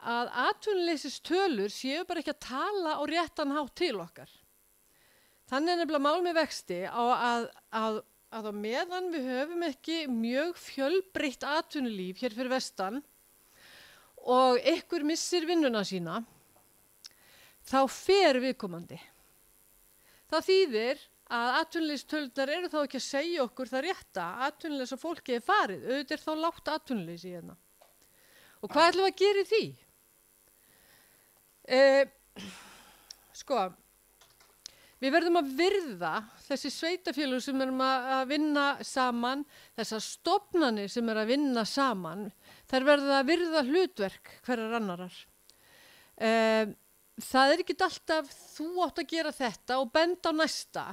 að atvinnuleysistölur séu bara ekki að tala á réttan hátt til okkar. Þannig er nefnilega mál með vexti að á meðan við höfum ekki mjög fjölbreytt atvinnulíf hér fyrir vestan og ykkur missir vinnuna sína, þá fer viðkomandi. Það þýðir að atvinnuleysistölunar eru þá ekki að segja okkur það rétta, atvinnuleysi og fólki er farið, auðvitað þá lágt atvinnuleysi hérna. Og hvað ætlum við að gera í því? Við verðum að virða þessi sveitarfélög sem erum að vinna saman, þessar stofnanir sem að vinna saman, þær verða að virða hlutverk hverjar annarar. Það er ekki alltaf þú átt að gera þetta og benda á næsta,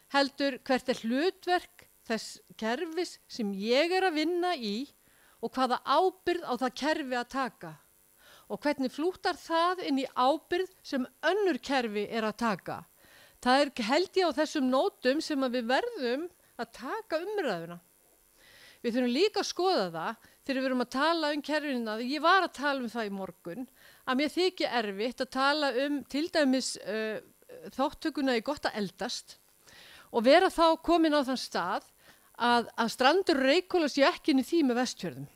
heldur hvert er hlutverk þess kerfis sem ég er að vinna í og hvaða ábyrgð á það kerfi að taka. Og hvernig flúttar það inn í ábyrgð sem önnur kerfi er að taka. Það er held ég á þessum nótum sem að við verðum að taka umræðuna. Við þurfum líka að skoða það þegar við erum að tala kerfina. Ég var að tala það í morgun að mér þykir erfitt að tala til dæmis þáttökuna í gott að eldast og vera þá komin á þann stað að Strandur og Reykhólar sé ekki inn í því með Vestfjörðum.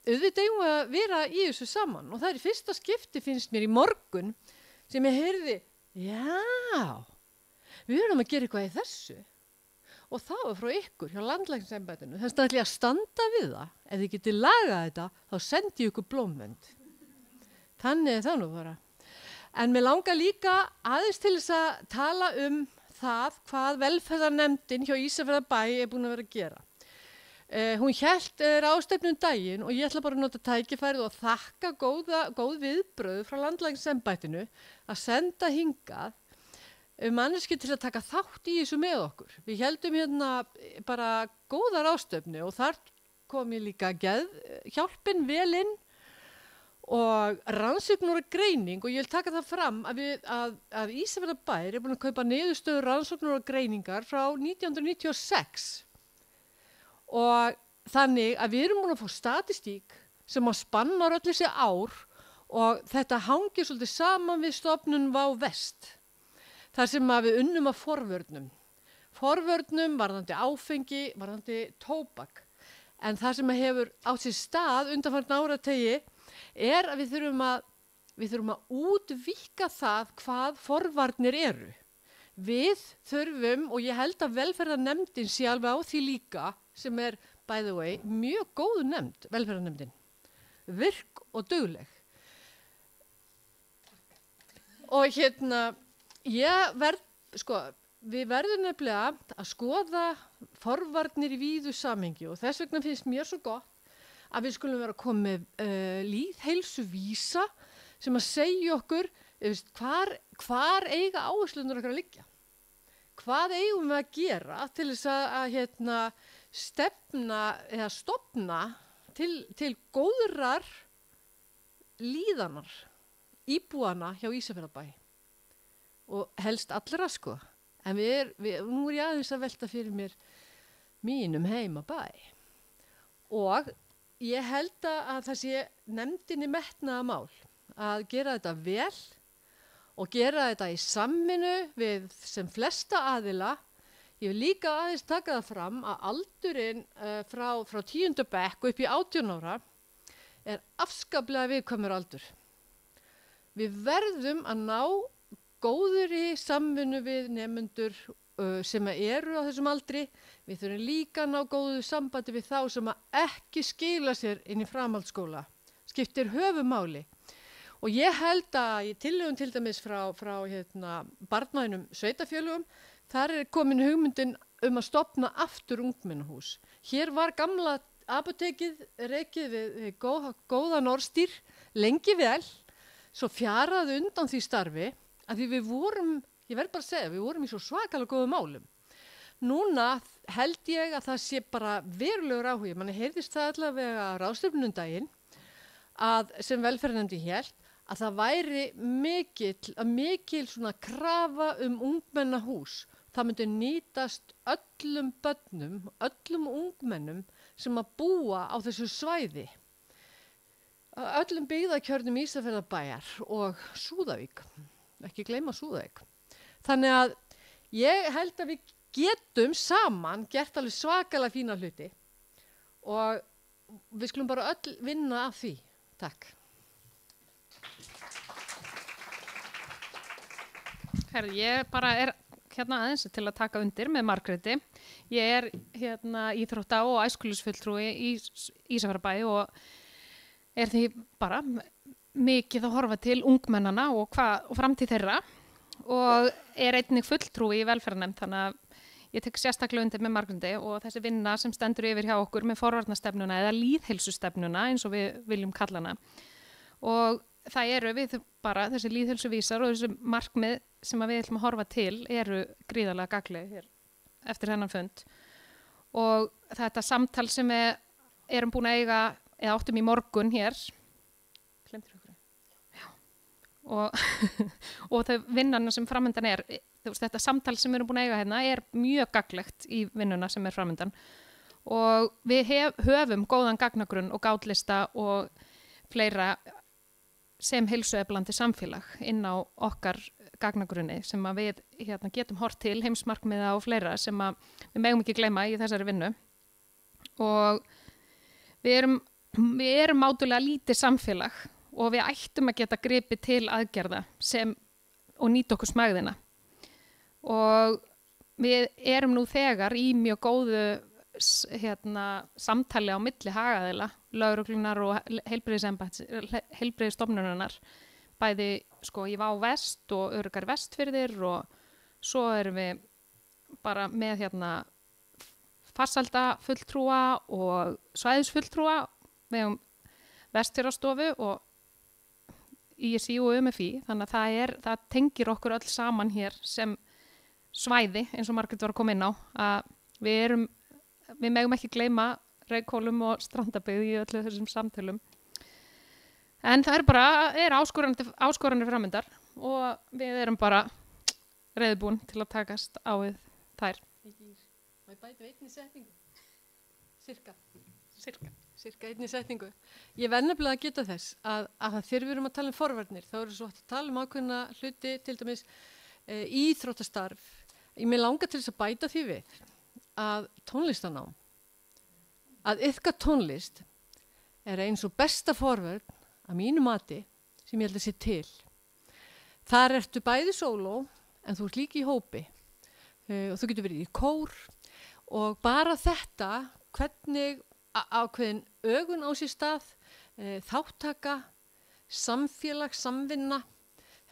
Auðvitað eigum við að vera í þessu saman og það er í fyrsta skipti finnst mér í morgun sem ég heyrði, já, við erum að gera eitthvað í þessu og það var frá ykkur hjá landlæknisembættinu. Þess vegna ætla ég að standa við það. Ef þið getið lagað þetta, þá sendi ég ykkur blómvönd. Þannig er það nú bara. En mér langar líka aðeins til þess að tala það hvað velferðarnefndin hjá Ísafjarðarbæ er búin að vera að gera. Hún hélt ráðstefnu daginn og ég ætla bara að nota tækifærið og þakka góð viðbrögð frá landlæknisembættinu að senda hingað manneski til að taka þátt í þessu með okkur. Við heldum bara góða ráðstefnu og þar kom ég líka hjálpin vel inn og rannsóknur og greining og ég vil taka það fram að Ísafjarðarbær er búin að kaupa niðurstöður rannsóknur og greiningar frá 1996 og þannig að við erum búin að fá statistík sem að spannar öll þessi ár og þetta hangir svolítið saman við stofnun Vá Vest. Þar sem að við unnum að forvörnum. Forvörnum varðandi áfengi, varðandi tóbak. En það sem hefur átt sér stað undanfarna árategi að við þurfum að útvíkka það hvað forvarnir eru. Við þurfum, og ég held að velferðarnefndin sé alveg á því líka, sem by the way, mjög góð nefnd, velferðarnefndin. Virk og dugleg. Og við verðum nefnilega að skoða forvarnir í víðu samhengi og þess vegna finnst mér svo gott að við skulum vera að koma með lýðheilsuvísa sem að segja okkur hvar eiga áherslunar okkar að liggja. Hvað eigum við að gera til þess að stefna eða stofna til góðrar líðanar íbúana hjá Ísafjarðarbæ og helst allra sko. En nú ég aðeins að velta fyrir mér mínum heimabæ. Og ég held að það sé nefndinni metnaða mál að gera þetta vel og gera þetta í samvinnu við sem flesta aðila. Ég vil líka aðeins taka það fram að aldurinn frá 10. bekk upp í 18 ára afskaplega viðkvæmur aldur. Við verðum að ná góður í samvinnu við nemendur sem eru á þessum aldri. Við þurfum líka að ná góðu sambandi við þá sem ekki skila sér inn í framhaldsskóla. Skiptir höfumáli. Og ég held að í tillögum til dæmis frá barnvænum sveitafélögum, þar komin hugmyndin að stofna aftur ungmennahús. Hér var gamla apótekið rekið við góðan orðstýr lengi vel, svo fjaraði undan því starfi að því við vorum, ég verð bara að segja, við vorum í svo svakalega góðum málum. Núna held ég að það sé bara verulegur áhugi, manni heyrðist það allavega á ráðstefnunum daginn að sem velferðarnefndin hélt að það væri mikil svona krafa ungmennahús. Það myndi nýtast öllum börnum, öllum ungmennum sem að búa á þessu svæði. Öllum byggðakjörnum Ísafjarðarbæjar og Súðavík, ekki gleyma Súðavík. Þannig að ég held að við getum saman gert alveg svakalega fína hluti og við skulum bara öll vinna af því. Takk. Herri, ég bara aðeins til að taka undir með Margréti. Ég íþrótta- og æskulýðsfulltrúi í Ísafjarðarbæ og því bara mikið að horfa til ungmennana og framtíð þeirra og einnig fulltrúi í velferðarnefnd, þannig að ég tek sérstaklega undir með Margréti og þessi vinna sem stendur yfir hjá okkur með forvarnastefnuna eða lýðheilsustefnuna eins og við viljum kalla hana. Og það eru við bara þessi lýðheilsuvísar og þessi markmið sem við ætlum að horfa til eru gríðarlega gagnleg hér eftir þennan fund. Og þetta samtal sem við erum búin að eiga eða áttum í morgun hér, glemtir ykkur? Já. Og þau vinnana sem framöndan þetta samtal sem við erum búin að eiga hérna mjög gagnlegt í vinnuna sem framöndan. Og við höfum góðan gagnagrunn og gátlista og fleira sem heilsueflandi samfélag inn á okkar gagnagrunni sem að við getum hort til heimsmarkmiða og fleira sem að við megum ekki gleyma í þessari vinnu. Og við erum mátulega lítið samfélag og við ættum að geta gripið til aðgerða og nýta okkur smæðina. Og við erum nú þegar í mjög góðu samtali á milli hagaðila, lögreglunar og heilbrigðisstofnunarinnar, bæði í Vá Vest og Öruggari Vestfirðir og svo erum við bara með farsældafulltrúa og svæðisfulltrúa með Vestfjarðarstofu og ISI og UMFI, þannig að það tengir okkur öll saman hér sem svæði eins og Margrét var að koma inn á að við megum ekki gleyma Reykhólum og Strandabyggð í öllu þessum samtölum. En það áskorandi framöndar og við erum bara reiðubúin til að takast á við þær. Má ég bæta einni setningu? Sirka einni setningu. Ég verð nefnilega að geta þess að þegar við erum að tala forvarnir, þá eru svo að tala ákveðna hluti, til dæmis íþróttastarf. Ég mig langar til þess að bæta því við að tónlistanám, að iðka tónlist eins og besta forvörn að mínu mati sem ég held að sé til. Þar ertu bæði sóló en þú ert líka í hópi og þú getur verið í kór og bara þetta, hvernig ákveðin ögun á sér stað, þáttaka, samfélag, samvinna,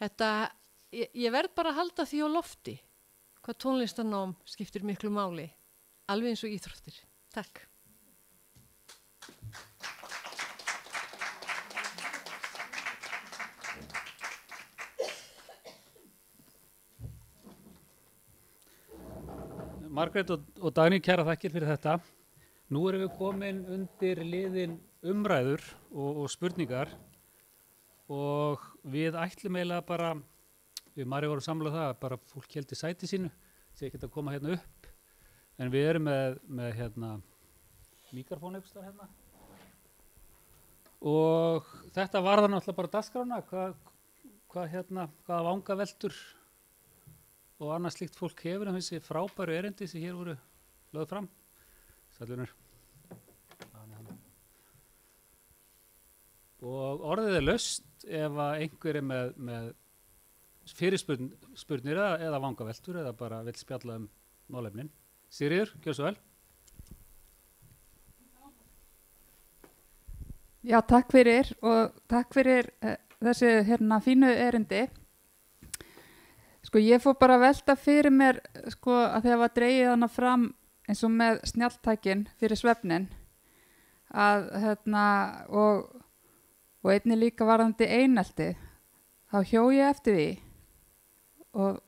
þetta, ég verð bara að halda því á lofti hvað tónlistanám skiptir miklu máli, alveg eins og íþróttir. Takk. Margrét og Dagný, kæra þakkir fyrir þetta. Nú erum við komin undir liðin umræður og spurningar og við ætlum eiginlega bara, við Mari vorum samlað það, bara fólk héldi sæti sínu, sé ekki að koma hérna upp, en við erum með hérna mikrofón einhvers staðar hérna og þetta var það náttúrulega bara dagskrána, hvaða vangaveltur og annað slíkt fólk hefur þessi frábæru erindi sem hér voru lögð fram. Sælunur. Og orðið laust ef að einhver með fyrirspurnir eða vangaveltur eða bara vill spjalla málefnin. Sigríður, gjör svo vel. Já, takk fyrir og takk fyrir þessi fínu erindi. Sko ég fór bara að velta fyrir mér sko að þegar var dregið hana fram eins og með snjalltækin fyrir svefnin að og einnig líka varðandi einelti þá hjó ég eftir því og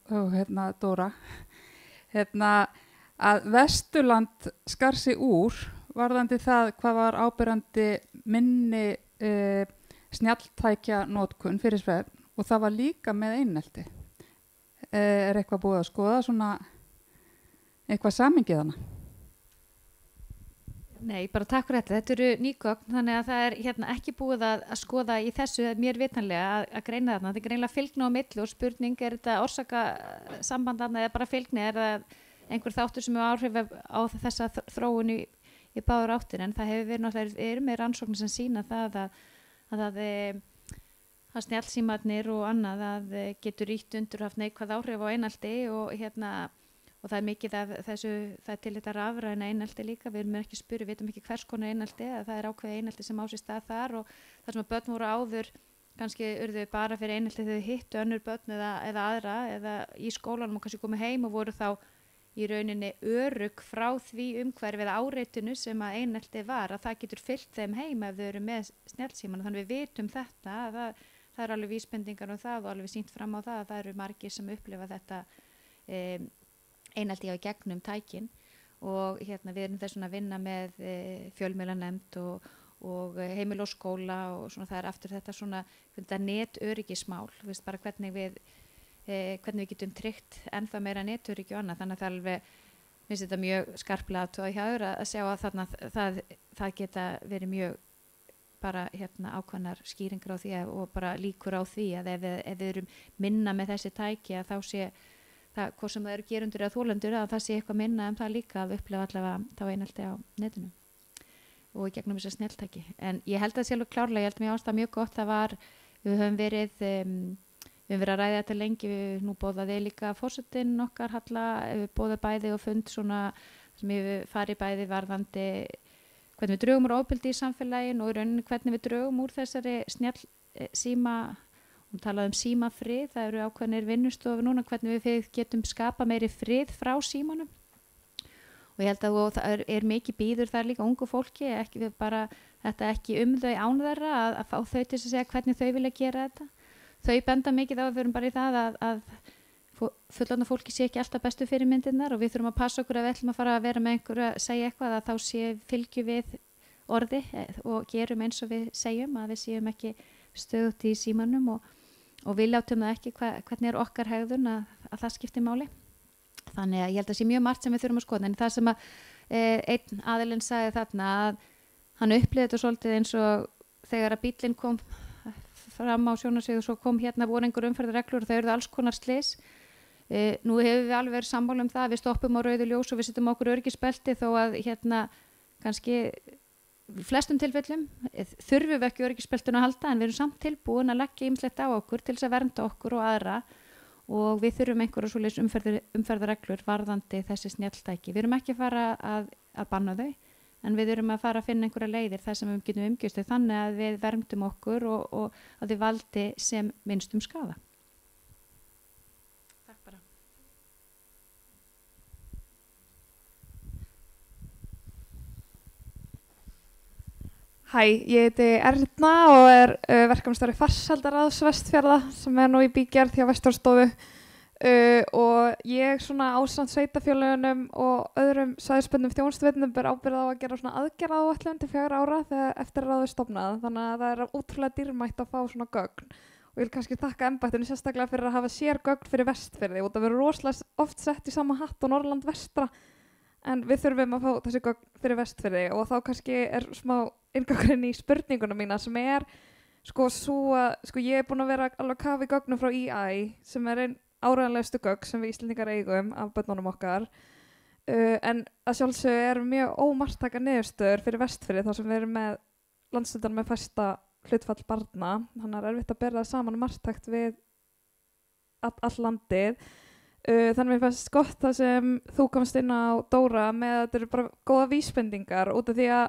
Dóra að Vesturland skar sig úr varðandi það hvað var áberandi minni snjalltækja notkun fyrir svefn og það var líka með einelti. Er eitthvað búið að skoða svona eitthvað samhengið hana? Nei, bara takk fyrir þetta. Þetta eru nýgögn, þannig að það er ekki búið að skoða í þessu mér vitanlega að greina þarna. Þetta er greinlega fylgni á milli og spurning, er þetta orsaka samband þarna eða bara fylgni, er það einhver þáttur sem er áhrif á þessa þróun í báður áttir, en það hefur verið náttúrulega, með rannsóknir sem sýna það að snjallsímarnir og annað að getur ýtt undur haft neikvæð áhrif á einelti og það er mikið af þessu, það er til þetta rafræna einelti líka, við erum ekki spyrja, við veitum ekki hvers konar einelti, að það er ákveðið einelti sem á sér stað þar og það sem að börn voru áður, kannski urðu bara fyrir einelti þegar þau hittu önnur börn eða aðra, eða í skólanum og kannski komið heim og voru þá í rauninni örugg frá því umhverfið áreitinu sem að einelti var, að það getur fylgt þeim heim ef þau eru með snjallsímana, þannig við vitum þetta, það er alveg vísbendingar um það og alveg sýnt fram á það að það eru margir sem upplifa þetta einelti á gegnum tækin og við erum þess að vinna með fjölmiðlanemnd og heimil og skóla og svona, það er aftur þetta svona netöryggismál, bara hvernig við getum tryggt ennþá meira netöryggi og annað, þannig að það alveg finnst þetta mjög skarplega aðtóð hjá þér að sjá að það geta verið mjög bara ákveðnar skýringar á því og bara líkur á því að ef við erum minna með þessi tæki að þá sé það, hvort sem það eru gerundur eða þolendur, að það sé eitthvað minna það líka að upplefa allavega þá einelti á netinu og í gegnum þessar snjalltæki. En ég held að það sé alveg klárlega, ég held að mér ástæða mjög gott við höfum verið að ræða þetta lengi, við nú bóðaði líka forsetinn okkar Halla, við bóðaði bæði og fund svona sem við farið bæði varðandi hvernig við drögum úr ofbeldi í samfélagin og í rauninni hvernig við drögum úr þessari snjallsíma, og talaðum símafrið, það eru ákveðnir vinnustofu núna, hvernig við getum skapa meiri frið frá símanum og ég held að það er mikið býður þar líka ungu fólki, þetta ekki þau án þeirra að fá þau til að segja hvernig þau vilja gera þetta. Þau benda mikið á að við erum bara í það að fullorðna fólki sé ekki alltaf bestu fyrirmyndirnar og við þurfum að passa okkur að við ætlum að fara að vera með einhverju að segja eitthvað að þá fylgjum við orði og gerum eins og við segjum, að við séum ekki stöðugt í símanum og við látum það ekki hvernig er okkar hegðun að það skiptir máli. Þannig að ég held að það sé mjög margt sem við þurfum að skoða, en það sem að einn aðilinn sagði þarna að hann upplifði þetta svolítið eins og þegar að bíllinn kom fram á sjónarsviðið og svo kom hérna voru einhver umferðarreglur og þau eruðu alls konar slys. Nú hefur við alveg verið sammála um það, við stoppum á rauðu ljós og við setjum okkur öryggisbelti þó að hérna kannski í flestum tilfellum þurfum við ekki öryggisbeltinu að halda en við erum samt tilbúin að leggja ýmislegt á okkur til þess að vernda okkur og aðra og við þurfum einhverja svoleiðis umferðarreglur varðandi þessi snjalltæki. Við erum ekki að fara að banna þau en við erum að fara að finna einhverja leiðir þar sem við getum umgjörst þau þannig að við verndum okkur og að þið valdi sem minnstum skaða. Takk bara. Hæ, ég heiti Erna og verkefnastjóri Farsældarráðs Vestfjarða sem nú í bígerð hjá Vesturstofu og ég svona ásamt sveitarfélögunum og öðrum svæðisbundnum þjónustuveitendum ber ábyrgð á að gera svona aðgerðaáætlun til 4 ára þegar eftir að ráðið stofnað þannig að það útrúlega dýrmætt að fá svona gögn og ég vil kannski þakka embættinu sérstaklega fyrir að hafa sér gögn fyrir Vestfirði og það verður rosalega oft sett í sama hatt og Norrland vestra en við þurfum að fá þessi gögn fyrir Vestfirði og þá kannski smá inngangurinn í spurningunum mína sem sko svo að ég búin að vera alveg að kafa í gögnum frá EI sem einn áreiðanlegustu gögn sem við Íslendingar eigum af börnunum okkar en að sjálfsögðu mjög ómarktækar niðurstöður fyrir Vestfirði þar sem við erum með landshlutann með fæsta hlutfall barna þannig að erfitt að bera það saman marktækt við all landið þannig að mér fannst gott það sem þú komst inn á Dóra með að þetta eru bara góða vísbendingar út af því að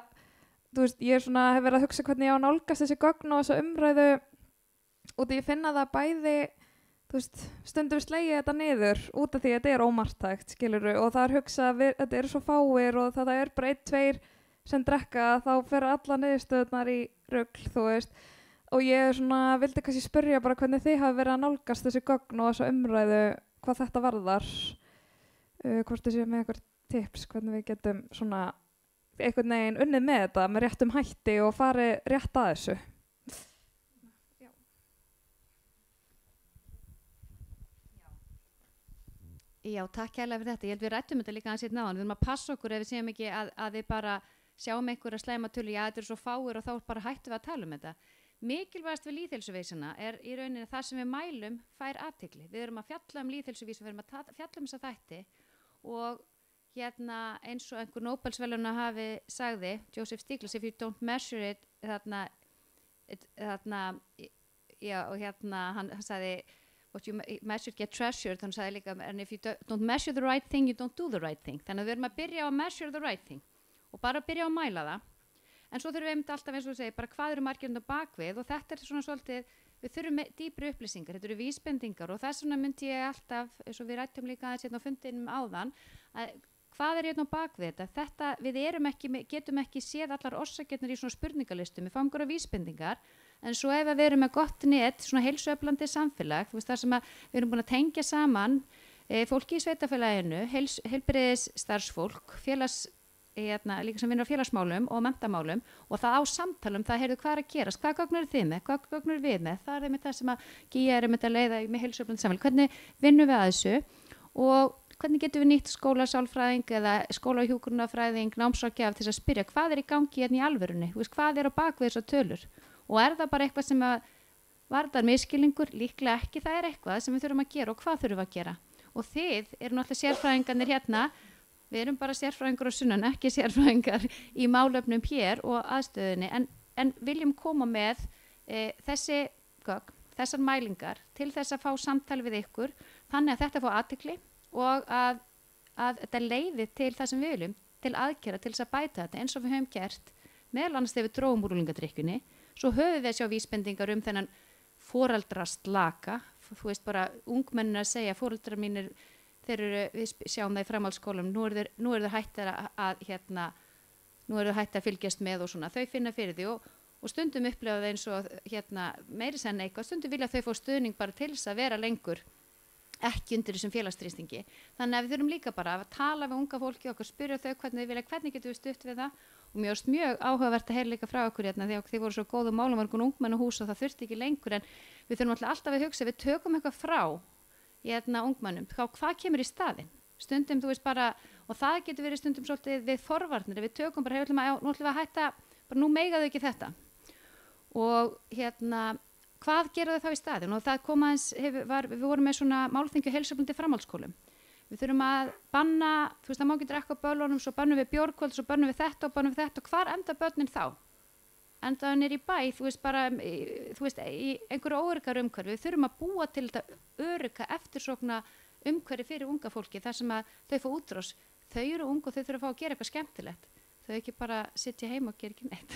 þú veist, ég hef verið að hugsa hvernig ég á að nálgast þessi gögn og þessu umræðu út af ég finna það bæði þú veist, stundum við slegið þetta niður út af því að þetta ómarktækt, skilurðu, og það hugsað að þetta eru svo fáir og það bara 1-2 sem drekka, þá fer alla niðurstöðunar í rugl, þú veist, og ég vildi kannski spyrja bara hvernig þið hafi verið að nálgast þessi gögn og þessu umræðu, hvað þetta varðar, hvort þið séu með einhver tips, hvernig við getum einhvern veginn unnið með þetta með réttum hætti og farið rétt að þessu. Já, takk kærlega fyrir þetta. Ég held við rættum þetta líka aðeins hérna áðan. Við erum að passa okkur ef við séum ekki að við bara sjáum einhverja slæma tölu, já þetta eru svo fáir og þá bara hættum við að tala um þetta. Mikilvægast við lýðheilsuvísina í rauninni það sem við mælum fær athygli. Við erum að fjalla lýðheilsuvísu, við erum að fjalla þessa þætti og hérna eins og einhver Nóbelsverðlauna hafi sagði, Joseph Stiglitz, if you don't measure it, já og hérna hann sagði what you measure get treasured, hann sagði líka and if you don't measure the right thing, you don't do the right thing. Þannig að við erum að byrja á að measure the right thing og bara að byrja á að mæla það. En svo þurfum við alltaf eins og þú segir, bara hvað eru margirinn á bakvið og þetta svona svolítið, við þurfum dýpri upplýsingar, þetta eru vísbendingar og þess vegna myndi ég alltaf, eins og við rættum líka aðeins hérna á fundinum áðan, að hvað er hérna á bakvið þetta, við getum ekki séð allar orsakirnar í svona spurningalistum, við fáum einhverja vísbendingar, en svo ef við erum með gott net, svona heilsueflandi samfélag, þú veist þar sem við erum búin að tengja saman fólki í sveitafélaginu, heilbrigðis starfsfólk, líka sem vinnur á félagsmálum og menntamálum og það á samtalum, það heyrðu hvað er að gerast, hvað gögn eru þið með, hvað gögn eru við með, það er það sem að GÍA er að leiða með heilsueflandi samfélag, hvernig vinnum við að þessu og hvernig getum við nýtt skólasálfræðing eða skólahjúkrunarfræðing, námsráðgjaf til að spyrja hvað er í gangi hérna í alvörunni, hvað er á bakvið þessar tölur og er það bara eitthvað sem að varðar misskilningur, líklega ekki, það er eitthvað sem við þurfum að gera og hvað þurfum við að gera og þið eru náttúrulega sérfræðingarnir hérna, við erum bara sérfræðingar á sunnan, ekki sérfræðingar í málefnum hér og aðstöðunni en viljum koma með þessi gögn, þessar mælingar til þess að fá samtal við ykkur þannig að þetta fá athygli og að þetta leiði til það sem við viljum, til aðgerða, til þess að bæta þetta eins og við höfum gert, meðal annars þegar við drógum úr unglingadrykkjunni, svo höfum við að sjá vísbendingar þennan foreldraslaka, þú veist bara ungmennir að segja, foreldrar mínir, við sjáum það í framhaldsskólum, nú er það hægt að fylgjast með og svona, þau finna fyrir því og stundum upplifa það eins og meiri senn eitthvað, stundum vilja þau fá stuðning bara til þess að vera lengur ekki undir þessum félagsþrýstingi. Þannig að við þurfum líka bara að tala við unga fólki og spyrja þau hvernig getum við stutt við það og mér varst mjög áhugavert að heyra líka frá okkur hérna því að þið voru svo góðu málamargun ungmennuhús og það þurfti ekki lengur en við þurfum alltaf að hugsa, við tökum eitthvað frá ungmennum, hvað kemur í staðinn? stundum, þú veist bara, og það getur verið stundum svolítið við forvarnir, við tökum bara, nú ætlum við að hætta, bara nú mega þau ekki þetta. Og hvað gera þau þá í staðin? Og það kom aðeins, við vorum með svona málþingi og heilsueflandi framhaldsskólum. Við þurfum að banna, þú veist, það má ekki drekka á böllunum, svo bannum við bjórkvöld, svo bannum við þetta og bannum við þetta, og hvar enda börnin þá? Enda það niður í bæ, þú veist, bara, þú veist, í einhverju óöryggar umhverfi. Við þurfum að búa til þetta örygga eftirsókna umhverfi fyrir unga fólki, þar sem að þau fá útrás. Þau eru ung og þau þurfa að fá að gera eitthvað skemmtilegt. Þau ekki bara sitja heima og gera ekki neitt.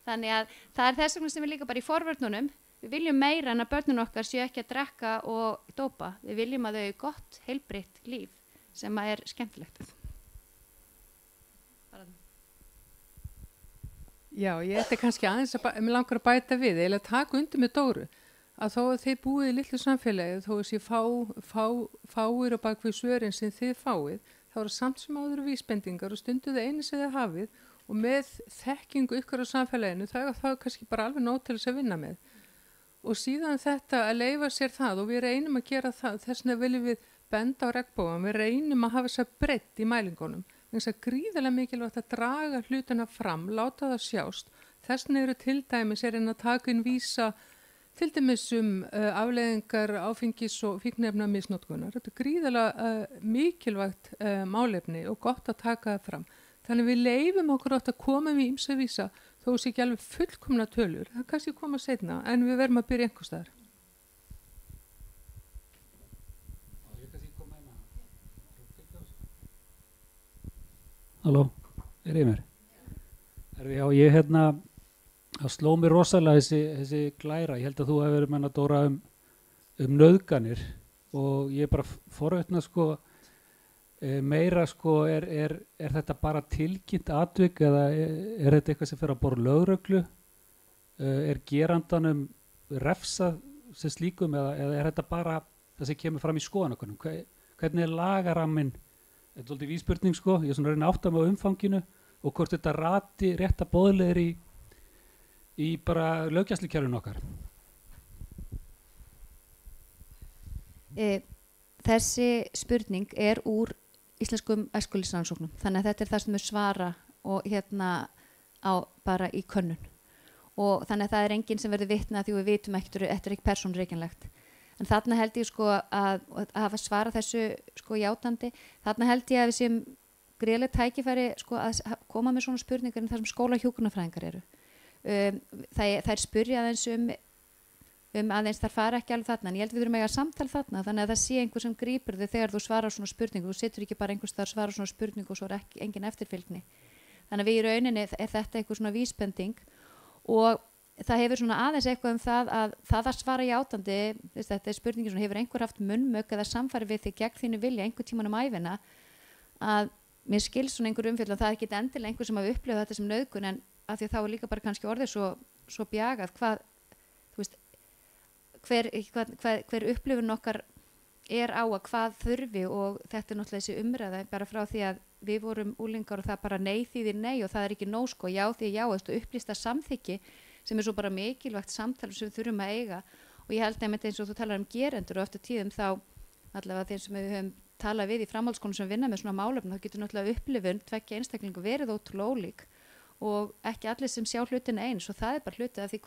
Þannig að það er þess vegna sem við líka bara í forvörnunum, við viljum meira en að börnun okkar séu ekki að drekka og dópa. Við viljum að þau eru gott, heilbrigt líf sem að er skemmtilegt. Já, ég ætti kannski aðeins mér langar að bæta við, eða taka undir með Dóru, að þó að þið búið í litlu samfélagi, þó að þessi fáir og bakvið svörin sem þið fáið, þá eru samt sem áður vísbendingar og stundu það einu sem þið hafið og með þekkingu ykkur á samfélaginu, það er kannski bara alveg nóg til þess að vinna með. Og síðan þetta að leyfa sér það og við reynum að gera það, þess vegna viljum við benda á regnbogann, við reynum að hafa þess að breytt í mælingunum. Þess að gríðarlega mikilvægt að draga hlutina fram, láta það sjást. Þess vegna eru til dæmis að taka inn vísa til dæmis afleiðingar áfengis og fíkniefna misnotkunar. Þetta er gríðarlega mikilvægt málefni og gott að taka það fram. Þannig við leyfum okkur átt að koma við ýmsa vísa þó sé ekki alveg fullkomna tölur. Það kannski koma seinna en við verðum að byrja einhvers staðar. Halló, ég mér? Já, ég það sló mér rosalega þessi glæra. Ég held að þú hefur verið með að Dóra nauðganir og ég bara forvitna sko meira sko er þetta bara tilkynnt atvik eða er þetta eitthvað sem fer að borða lögreglu? Er gerandanum refsað sem slíkum eða er þetta bara það sem kemur fram í skoðanakonum? Hvernig er lagaramminn? Þetta er svolítið vísspurning sko, ég er svona að reyna að átta mig á umfanginu og hvort þetta rati rétta boðlegir í bara löggæslukerfinu okkar. Þessi spurning er úr íslenskum æskulýðsrannsóknum, þannig að þetta er það sem við svara og á bara í könnun. Og þannig að það er enginn sem verður vitna því við vitum ekkert, þetta er ekki persónureikjanlegt. En þarna held ég sko að hafa svara þessu sko játandi, þarna held ég að við séum gríðarlega tækifæri sko að koma með svona spurningar en það sem skólahjúkrunarfræðingar eru. Þær spyrja aðeins aðeins þar fara ekki alveg þarna, en ég held við þurfum að eiga samtal þarna, þannig að það sé einhver sem grípur þig þegar þú svarar svona spurningu, þú situr ekki bara einhvers þar svarar svona spurningu og svo er engin eftirfylgni. Þannig að við í rauninni er þetta einhver svona vísbending og það hefur svona aðeins eitthvað það að svara játandi, þetta er spurningin svona hefur einhver haft munnmök eða samfari við þig gegn þínu vilja einhver tíman ævina að mér skilst svona einhver umfjöld og það er ekki endilega einhver sem hafi upplifað þetta sem nauðgun en af því þá er líka bara kannski orðið svo bjagað hver upplifun okkar er á að hvað þurfi og þetta er náttúrulega þessi umræða bara frá því að við vorum úlingar og það bara nei þýðir nei og það er ekki nóg sko já því já upplýsta samþykki sem er svo bara mikilvægt samtal sem við þurfum að eiga og ég held einmitt eins og þú talar gerendur og eftir tíðum þá allavega þeim sem við höfum talað við í framhaldsskólum sem vinna með svona málefni þá getur náttúrulega upplifun tveggja einstaklingu verið ótrúlega ólík og ekki allir sem sjá hlutin eins og það er bara hluti af því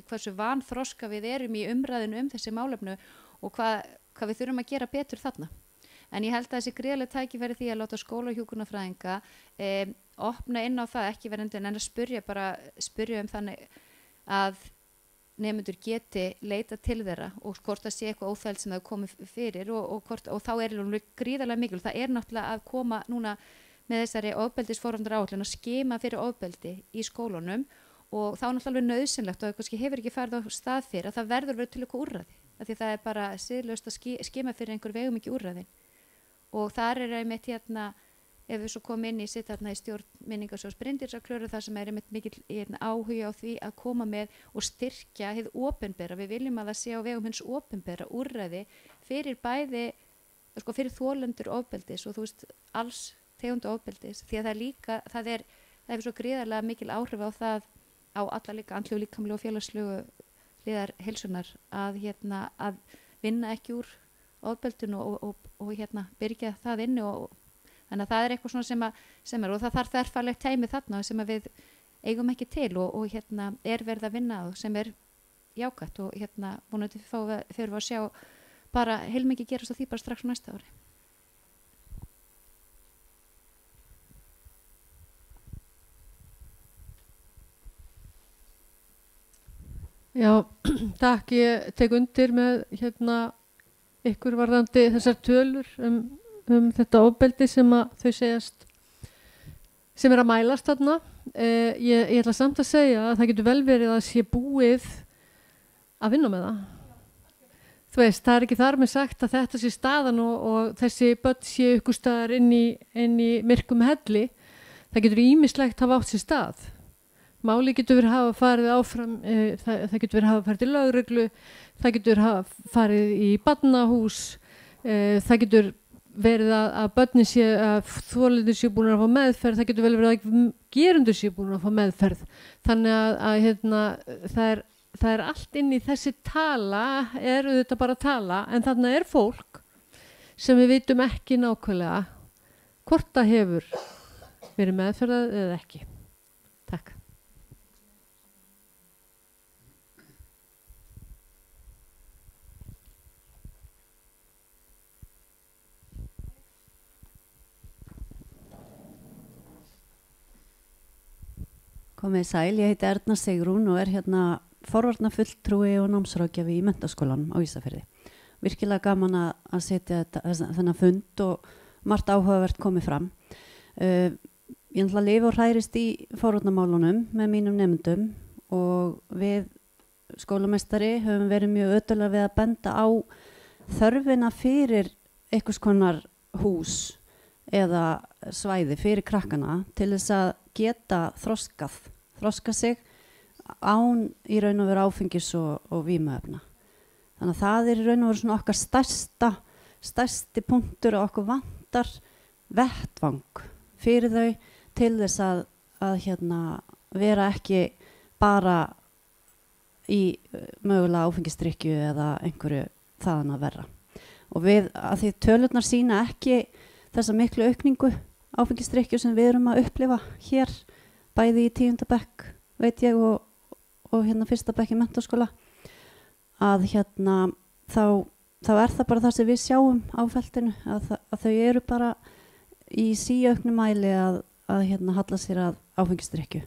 hversu vanþroska við erum í umræðinu þessi málefnu og hvað við þurfum að gera betur þarna. En ég held að þessi gríðarlega tækifæri því að láta skólahjúkrunarfræðinga opna inn á það ekki verðandi en að spyrja þannig að nemendur geti leita til þeirra og hvort það sé eitthvað óþægild sem það komið fyrir og þá er gríðarlega mikil. Það er náttúrulega að koma núna með þessari ofbeldisforvarnar áætlun að skima fyrir ofbeldi í skólunum og þá er náttúrulega alveg nauðsynlegt og kannski hefur ekki farið á stað fyrir að það verður verið til eitthvað úrræði. Af því það er bara siðlaust að skima fyrir einhver vegum ekki úrræði. Og þar er einmitt ef við svo komum inn í sitt í stjórn minningarsjóðs Bryndísarklöru þar sem er einmitt mikil áhuga á því að koma með og styrkja hið opinbera. Við viljum að það sé á vegum hins opinbera úrræði fyrir bæði, sko fyrir þolendur ofbeldis og þú veist alls tegundu ofbeldis því að það líka, það hefur svo gríðarlega mikil áhrif á það á alla líka andlegu, líkamlegu og félagslegu hliðar heilsunar að vinna ekki úr ofbeldinu og hérna byrja það inni og þannig að það eitthvað svona sem og það þarf þerfalegt teymi þarna sem við eigum ekki til og hérna verið að vinna á sem jákvætt og hérna vonandi fyrir við að sjá bara heilmikið gerast á því bara strax á næsta ári. Já, takk, ég tek undir með ykkur varðandi þessar tölur þetta ofbeldi sem að þau segjast sem að mælast þarna. Ég ætla samt að segja að það getur vel verið að sé búið að vinna með það. Þú veist, það ekki þar með sagt að þetta sé staðan og þessi börn sé ykkur staðar inn í myrkum helli. Það getur ýmislegt hafa átt sér stað. Máli getur verið hafa farið áfram, það getur verið hafa farið til lögreglu, það getur hafa farið í barnahús, það getur verið að börnin sé að þolendur sé búin að fá meðferð, það getur vel verið að gerendur sé búin að fá meðferð. Þannig að það allt inn í þessi tala, þetta bara tala, en þarna fólk sem við vitum ekki nákvæmlega hvort það hefur verið meðferðað eða ekki. Takk. Komið sæl, ég heiti Erna Sigrún og hérna forvarnafulltrúi og námsráðgjafi í Menntaskólanum á Ísafirði. Virkilega gaman að setja þennan fund og margt áhugavert komið fram. Ég ætla að lifa og hærist í forvarnamálunum með mínum nemendum og við skólameistari höfum verið mjög ötulega við að benda á þörfina fyrir einhvers konar hús eða svæði fyrir krakkana til þess að geta þroska sig án í raun og veru áfengis og vímuefna. Þannig að það í raun og veru svona okkar stærsti punktur og okkur vantar vettvang fyrir þau til þess að vera ekki bara í mögulega áfengisdrykkju eða einhverju þaðan að verra. Og við að því tölurnar sína ekki þessa miklu aukningu áfengisdrykkju sem við erum að upplifa hér bæði í 10. bekk veit ég og 1. bekk í Menntaskóla að þá það bara það sem við sjáum á feltinu að þau eru bara í síauknum mæli að halla sér að áfengisdrykkju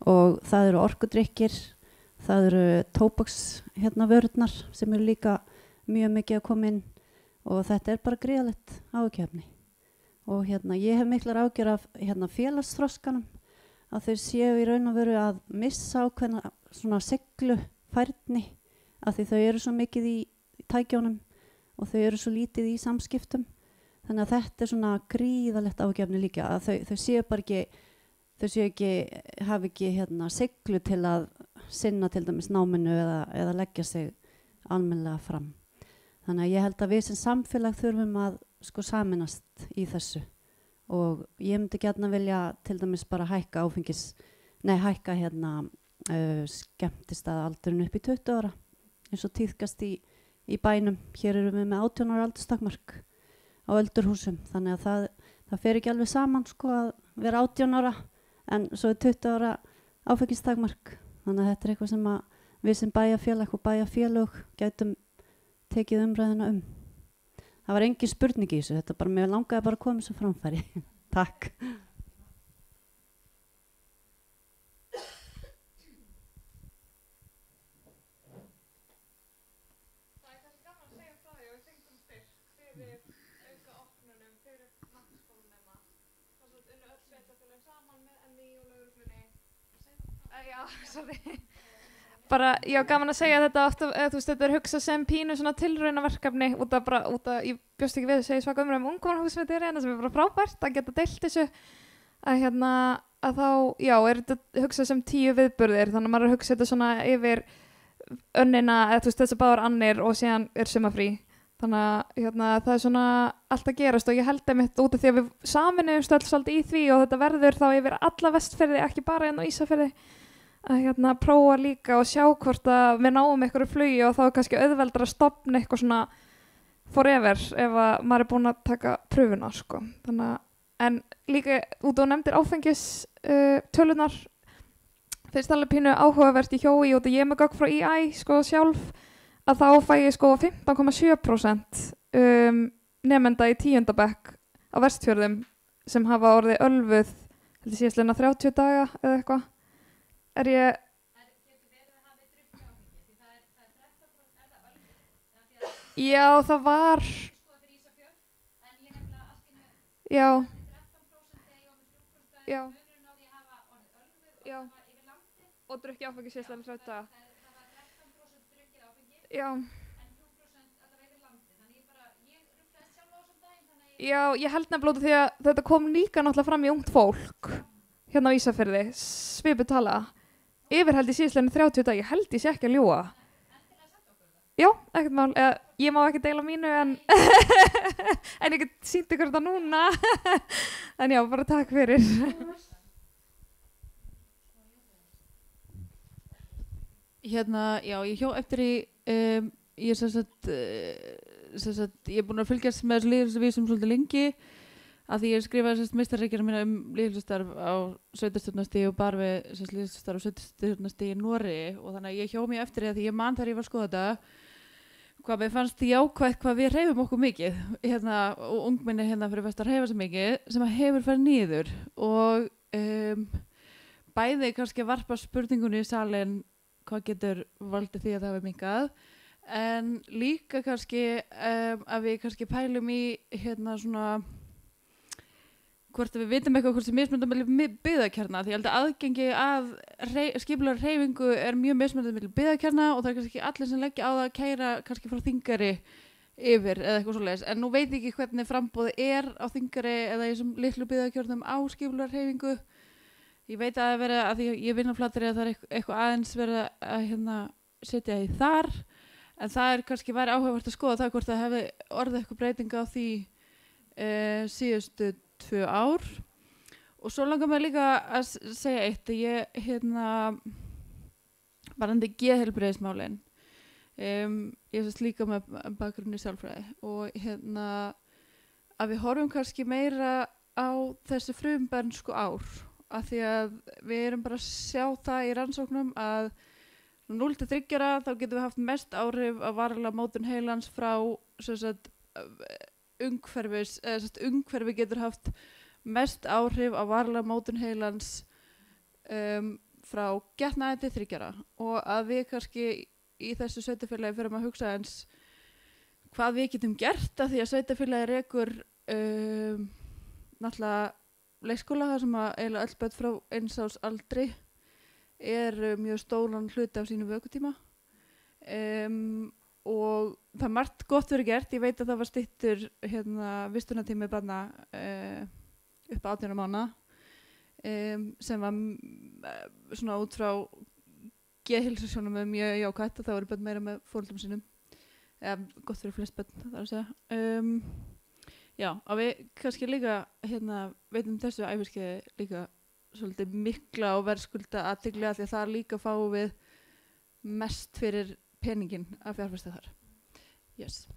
og það eru orkudrykkir, það eru tóbaks vörurnar sem eru líka mjög mikið að koma inn og þetta bara gríðalegt áhyggjuefni. Og ég hef miklar ágjör af félagsþroskanum að þau séu í raun og veru að missa ákveðna svona seglufærni að því þau eru svo mikið í tækjónum og þau eru svo lítið í samskiptum. Þannig að þetta svona gríðalegt ágjörni líka að þau séu bara ekki, hafi ekki seglu til að sinna til dæmis náminu eða leggja sig almennilega fram. Þannig að ég held að við sem samfélag þurfum að saminast í þessu og ég myndi gjarna vilja til dæmis bara hækka skemmtistaðaldurinn upp í 20 ára eins og tíðkast í bænum. Hér erum við með 18 ára aldurstakmark á öldurhúsum þannig að það fer ekki alveg saman að vera 18 ára en svo 20 ára áfengistakmark. Þannig að þetta eitthvað sem við sem bæjarfélag og bæjarfélög gætum tekið umræðina Það var engin spurning í þessu, mér langaði bara að koma þessu framfæri. Takk. Það kannski gaman að segja frá því og við fengum styrk fyrir auka opnunum fyrir menntaskólanema. Það unnu öll sveitarfélögin saman með MÍ og lögreglunni. Já, sorry. Bara, já, gaman að segja þetta ofta, þetta hugsað sem pínu svona tilraunaverkefni út af ég bjóst ekki við að segja svaka umræðum ungmennahúsveit sem bara frábært að geta deilt þessu að þá, já, þetta hugsað sem 10 viðburðir þannig að maður hugsað þetta svona yfir önnina, þessi báðar annir og síðan sumarfrí þannig að það svona allt að gerast og ég held einmitt út af því að við saminuðumst öll svolítið í því og þetta verður þá yfir alla Vestfirði, ekki bara á Ísafirði að prófa líka og sjá hvort að við náum einhverju flugi og þá kannski auðveldar að stofna eitthvað svona forever ef að maður er búinn að taka pröfuna sko. Þannig að, en líka út á nefndir áfengis tölunar finnst alveg pínu áhugavert í hjói út að ég er með gögn frá EI sko sjálf að þá fæ ég sko 15,7% nemenda í 10. bekk á Vestfjörðum sem hafa orðið ölvuð heldur síðastleina 30 daga eða eitthvað. Er ég Já, það var Já Já Já og drukki áfengi síðastleina 30 daga Já Já, ég held nefnilega út af því að þetta kom líka náttúrulega fram í ungt fólk hérna á Ísafirði, svipu tala yfirheld í síðastleina 30 daga, ég held ég sé ekki að ljúga Já, ekkert mál, ég má ekki deila mínu en en ég get sýnt ykkur þetta núna en já, bara takk fyrir Já, ég hjó eftir í ég er búin að fylgjast með þessu lýðheilsuvísum svolítið lengi að því ég skrifaði meistarreikjana mína lýðheilsustarf á sveitarstjórnarstigi og bara við lýðheilsustarf á sveitarstjórnarstigi í Noregi og þannig að ég hjó mig eftir því að ég man þegar ég var að skoða þetta hvað mér fannst jákvætt hvað við hreyfum okkur mikið og ungmenni fyrir vestar hreyfa sig mikið sem að hefur farið niður og bæði kannski að varpa spurningunni í salin hvað getur valdið því að það hefur minkað en líka kannski að við kannski pælum í svona hvort við vitum eitthvað hvort sem mismunandi með byggðakjarna því ég held að aðgengi að skipulegar hreyfingu er mjög mismunandi með byggðakjarna og það er kannski ekki allir sem leggja á það að kæra kannski frá Þingari yfir eða eitthvað svoleiðis en nú veit ég ekki hvernig framboði er á Þingari eða í þessum litlu byggðakjörnum á skipulegar hreyfingu ég veit að það verið að því ég vinn á Flateyri að það er eitthvað aðeins verið að setja í þar en það er kannski væri áhugavert að skoða það hvort það hefði orðið eitthvað breytinga á því síðustu 2 ár og svo langar mér líka að segja eitt að ég varðandi geðheilbrigðismálin ég sést líka með bakgrunn í sálfræði og að við horfum kannski meira á þessi frumbernsku ár af því að við erum bara að sjá það í rannsóknum að 0-3 ára þá getum við haft mest áhrif á varanlega mótun heilans frá umhverfi getur haft mest áhrif á varanlega mótun heilans frá getnaði til 3 ára og að við kannski í þessu sveitarfélagi fyrir að hugsa eins hvað við getum gert af því að sveitarfélagi rekur náttúrulega leikskóla þar sem að eiginlega öll börn frá 1 árs aldri mjög stóran hluti af sínum vökutíma og það er margt gott verið gert ég veit að það var styttur vistunartími barna upp á 18 mánaða sem var svona út frá geðheilsusjónum mjög jákvætt og það voru börn meira með foreldrum sínum eða gott fyrir flest börn þar að segja já, að við kannski líka veitum þessu æfiskeiði líka svolítið mikla og verðskulda athygli því að það líka fáum við mest fyrir peningin að fjárfesta þar. Yes.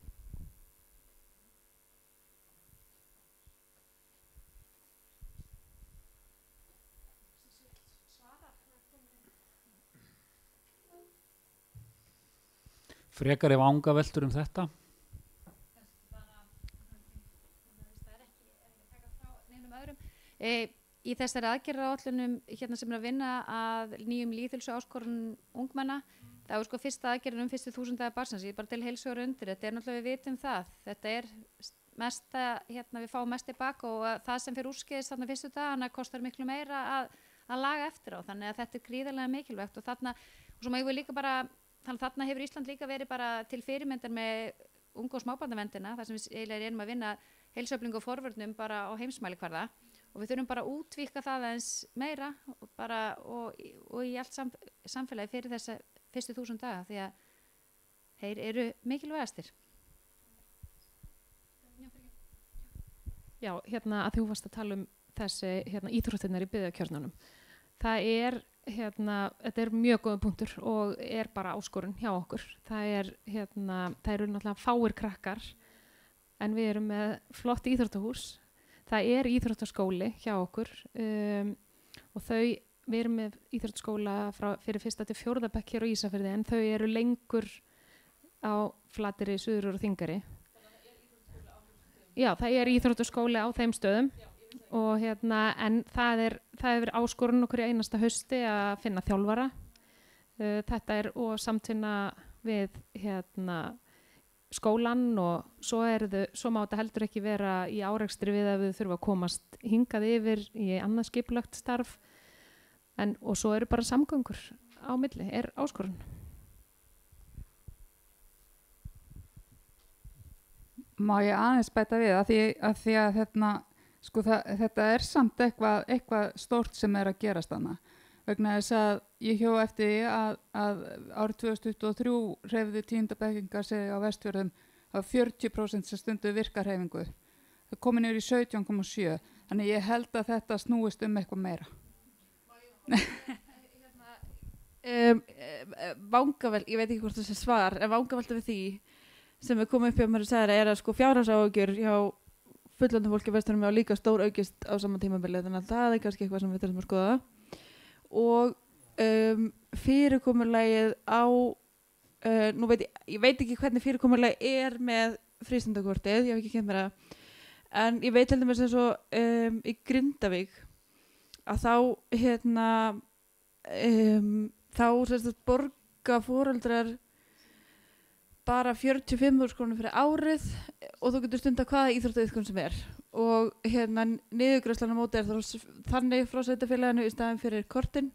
Frekar ef angaveltur þetta? Í þessari aðgerðaráætlunum sem er að vinna að nýjum lýðheilsu áskorun ungmenna, það er sko fyrsta aðgerðin fyrstu 1000 daga barnsins, ég er bara til heilsugur undir, þetta er náttúrulega við vitum það, þetta er mesta, við fáum mest tilbaka og það sem fyrir úrskeiðis þarna fyrstu dagana kostar miklu meira að laga eftir á, þannig að þetta er gríðarlega mikilvægt og þarna, og svo maður líka bara, þarna hefur Ísland líka verið bara til fyrirmyndar með ungu og smábarnaverndina, þar sem við erum að vinna heilsueflingu og forvörnum bara á heimsmælikvarða og við þurfum bara að útvíkka það eins meira og í allt samfélagi fyrir þessa fyrstu 1000 daga því að þeir eru mikilvægastir. Já, að þú varst að tala um þessi íþróttirnar í byggðakjörnunum. Það er, þetta er mjög góða punktur og er bara áskorun hjá okkur. Það eru náttúrulega fáir krakkar en við erum með flott íþróttahús. Það íþróttaskóli hjá okkur og við erum með íþróttaskóla fyrir 1. til 4. bekk hér á Ísafirði en þau eru lengur á Flateyri, Suður og Þingari. Já, það íþróttaskóli á þeim stöðum og en það hefur áskorun okkur í einasta hausti að finna þjálfara. Þetta og samtvinna við skólan og svo má þetta heldur ekki vera í árekstri við að við þurfum að komast hingað yfir í annað skipulagt starf og svo eru bara samgöngur á milli, áskorun. Má ég aðeins bæta við að því að sko þetta samt eitthvað stórt sem að gerast þarna. Vegna þess að ég hjó eftir því að árið 2023 hreyfðu 10. bekkingar sig á Vestfjörðum af 40% sem stundu virkarhreyfingu. Það komið niður í 17,7. Þannig ég held að þetta snúist eitthvað meira. Vangavel, ég veit ekki hvort það sé svar, en vangavelta við því sem við komum upp hjá mér og segja að sko fjárhagsáhyggjur hjá fullorðnu fólki á Vestfjörðum og líka stór aukist á sama tímabili, þannig að það kannski eitthvað sem við þurfum að skoða. Og fyrirkomulagið á ég veit ekki hvernig fyrirkomulagið með frístundakortið, ég hef ekki kynnt mér það, en ég veit til dæmis eins og í Grindavík að þá borga foreldrar bara 45.000 krónur fyrir árið og þú getur stundað hvaða íþróttaiðkun sem og niðurgreiðslan á móti þannig frá sveitarfélaginu í staðinn fyrir kortin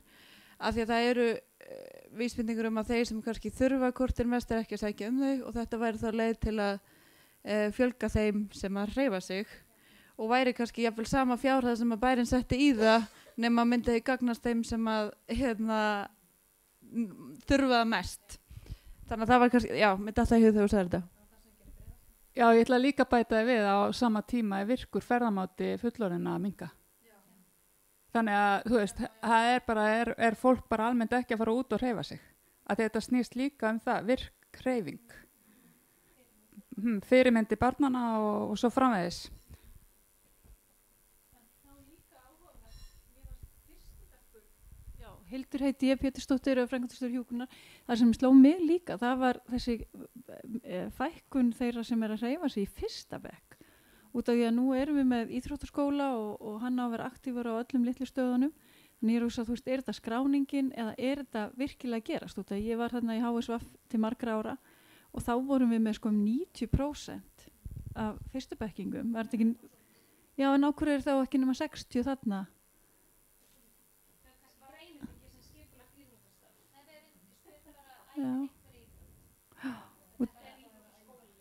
af því að það eru vísbendingur að þeir sem kannski þurfa kortin mest ekki að sækja þau og þetta væri þá leið til að fjölga þeim sem að hreyfa sig og væri kannski jafnvel sama fjárhæð sem að bærinn setti í það nema myndi gagnast þeim sem að þurfa það mest. Þannig að það var kannski, myndi alltaf í hug þegar þú sagðir þetta. Já, ég ætla líka að bæta þið við á sama tíma virkur ferðamáti fullorðinna að minnka. Þannig að, þú veist, það fólk bara almennt ekki að fara út og hreyfa sig. Að þetta snýst líka það, virk hreyfing. Fyrirmyndi barnana og svo framvegis. Hildur heiti ég, Pétursdóttir og framkvæmdastjóri hjúkrunar. Það sem sló mig líka, það var þessi fækkun þeirra sem að hreyfa sig í 1. bekk. Út af því að nú erum við með íþróttaskóla og hann á að vera aktífur á öllum litlu stöðunum. Þannig ég er að þú veist, þetta skráningin eða þetta virkilega gerast? Út af ég var þarna í HSVF til margra ára og þá vorum við með 90% af 1. bekkingum. Já, en á hverju þá ekki nema 60 þarna?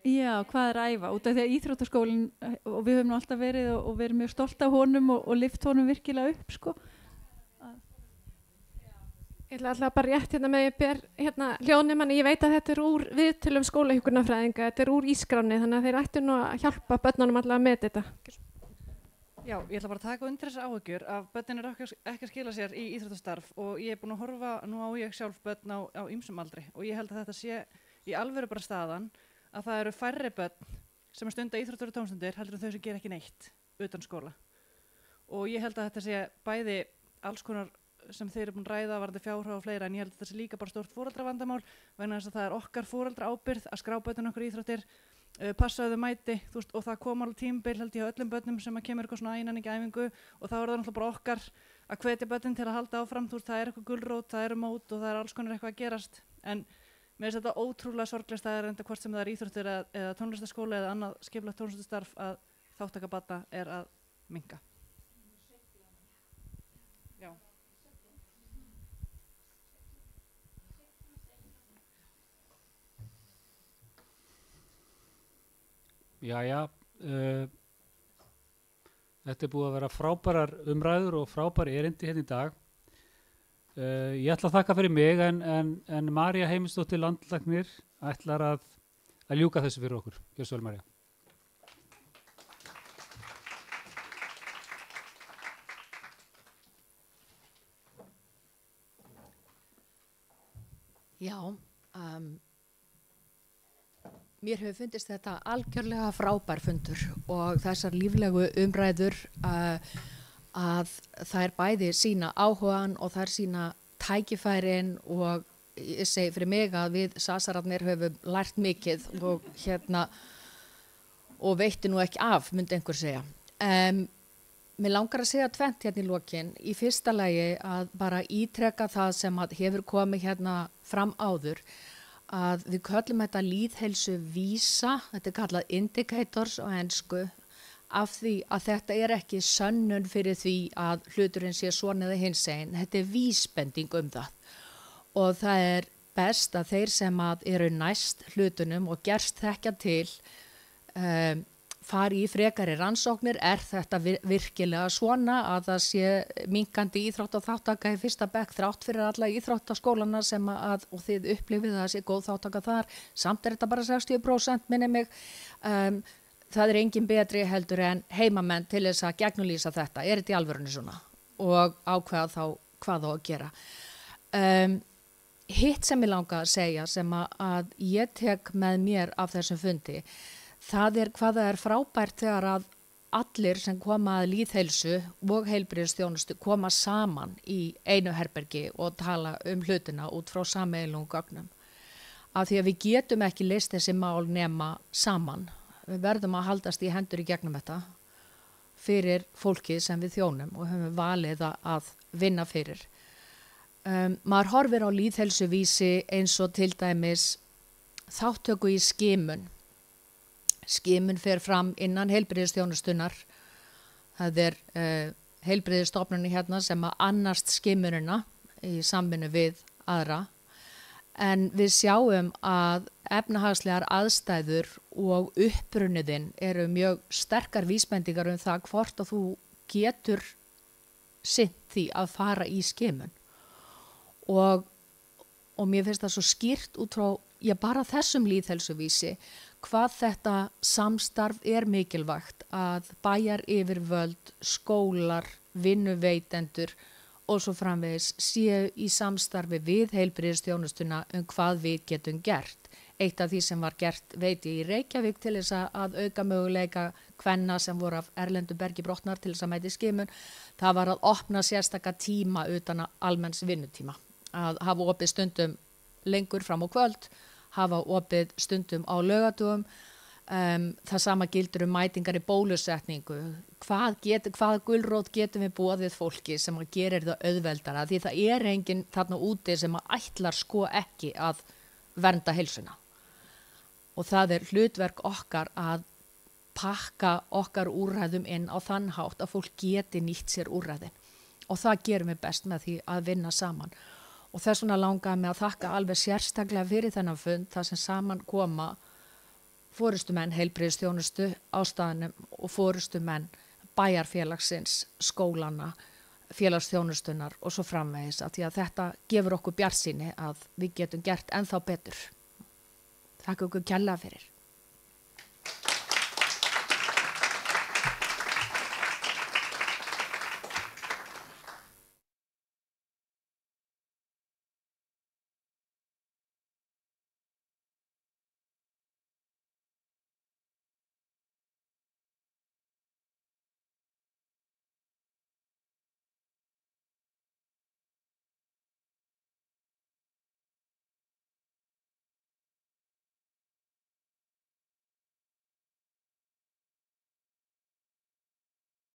Já, hvað er æfa? Út af því að íþróttaskólinn og við höfum nú alltaf verið og verið mjög stolt af honum og lyft honum virkilega upp sko. Ég ætla alltaf bara rétt með ég ber hljóðnum en ég veit að þetta úr viðtölum skólahjúkrunarfræðinga, þetta úr ískráni þannig að þeir ættu nú að hjálpa börnunum alltaf með þetta. Já, ég ætla bara að taka undir þessar áhyggjur að börnin ekki að skila sér í íþróttastarf og ég búin að horfa, nú á ég sjálf börn á ýmsum aldri og ég held að þetta sé í alvöru bara staðan að það eru færri börn sem stunda íþróttur og tómstundir heldur en þau sem gera ekki neitt utan skóla og ég held að þetta sé bæði alls konar sem þeir eru búin að ræða varðandi fjárhag og fleira en ég held að þetta sé líka bara stórt foreldravandamál vegna þess að það okkar foreldra ábyrgð að skrá börnin okkur íþróttir passaðu mæti veist, og það kom alveg tímabil held ég á öllum börnum sem að kemur eitthvað svona æningi æfingu og þá er það náttúrulega bara okkar að hvetja börnin til að halda áfram veist, það eitthvað gulrót, það mót og það alls konar eitthvað að gerast en mér finnst þetta ótrúlega sorglegst að enda hvort sem það íþróttir eða tónlistaskóla eða annað skipulagt tónlistastarf að þáttaka barna að minnka. Já. Jæja, þetta búið að vera frábærar umræður og frábær erindi hérna í dag. Ég ætla að þakka fyrir mig en María Heimisdóttir landlæknir ætlar að ljúka þessu fyrir okkur. Gjörðu svo vel, María. Já, Mér hefur fundist þetta algjörlega frábær fundur og þessar líflegu umræður að það bæði sína áhugan og það sína tækifærin og ég segi fyrir mig að við sasararnir höfum lært mikið og veitti nú ekki af, myndi einhver segja. Mér langar að segja tvennt hérna í lokin. Í fyrsta lagi að bara ítreka það sem að hefur komið hérna fram áður, að við köllum þetta lýðheilsu vísa, þetta kallað indicators á ensku, af því að þetta ekki sönnun fyrir því að hluturinn sé svona eða hinsegin, þetta vísbending það. Og það best að þeir sem að eru næst hlutunum og gerst þekkja til, fari í frekari rannsóknir, þetta virkilega svona að það sé minkandi íþrótt og þáttaka í fyrsta bekk þrátt fyrir alla íþróttaskólana sem að, og þið upplifið að það sé góð þáttaka þar, samt þetta bara 60% minni mig, það engin betri heldur en heimamenn til þess að gegnulýsa þetta, þetta í alvörunni svona og ákveða þá hvað á að gera. Hitt sem ég langa að segja sem að ég tek með mér af þessum fundi, það hvað það frábært þegar að allir sem koma að lýðheilsu og heilbrigðisþjónustu koma saman í einu herbergi og tala hlutina út frá sameiginlegum gögnum. Af því að við getum ekki leyst þessi mál nema saman. Við verðum að haldast í hendur í gegnum þetta fyrir fólkið sem við þjónum og höfum valið að vinna fyrir. Maður horfir á lýðheilsuvísi eins og til dæmis þáttöku í skimun. Skimun fer fram innan heilbrigðisþjónustunnar. Það heilbrigðisstofnunni hérna sem að annast skimunina í samvinnu við aðra. En við sjáum að efnahagslegar aðstæður og upprunniðinn eru mjög sterkar vísbendingar það hvort að þú getur sinnt því að fara í skimun. Og mér finnst það svo skýrt út frá bara þessum lýðheilsuvísi hvað þetta samstarf mikilvægt að bæjar yfirvöld, skólar, vinnuveitendur og svo framvegis séu í samstarfi við heilbrigðisþjónustuna hvað við getum gert. Eitt af því sem var gert veit ég í Reykjavík til þess að auka möguleika kvenna sem voru af erlendu bergi brotnar til þess að mæta í skimun, það var að opna sérstaka tíma utan almenns vinnutíma. Að hafa opið stundum lengur fram á kvöld, hafa opið stundum á laugadögum, það sama gildur mætingar í bólusetningu. Hvað gulrót getum við boðið fólki sem að gerir það auðveldara, því það enginn þarna úti sem að ætlar sko ekki að vernda heilsuna. Og það hlutverk okkar að pakka okkar úrræðum inn á þann hátt að fólk geti nýtt sér úrræðin. Og það gerum við best með því að vinna saman. Og þess vegna langaði mig að þakka alveg sérstaklega fyrir þennan fund, þar sem saman koma forystumenn heilbrigðisþjónustu á staðnum og forystumenn bæjarfélagsins, skólana, félagsþjónustunnar og svo framvegis, að því að þetta gefur okkur bjartsýni að við getum gert ennþá betur. Þakka okkur kærlega fyrir.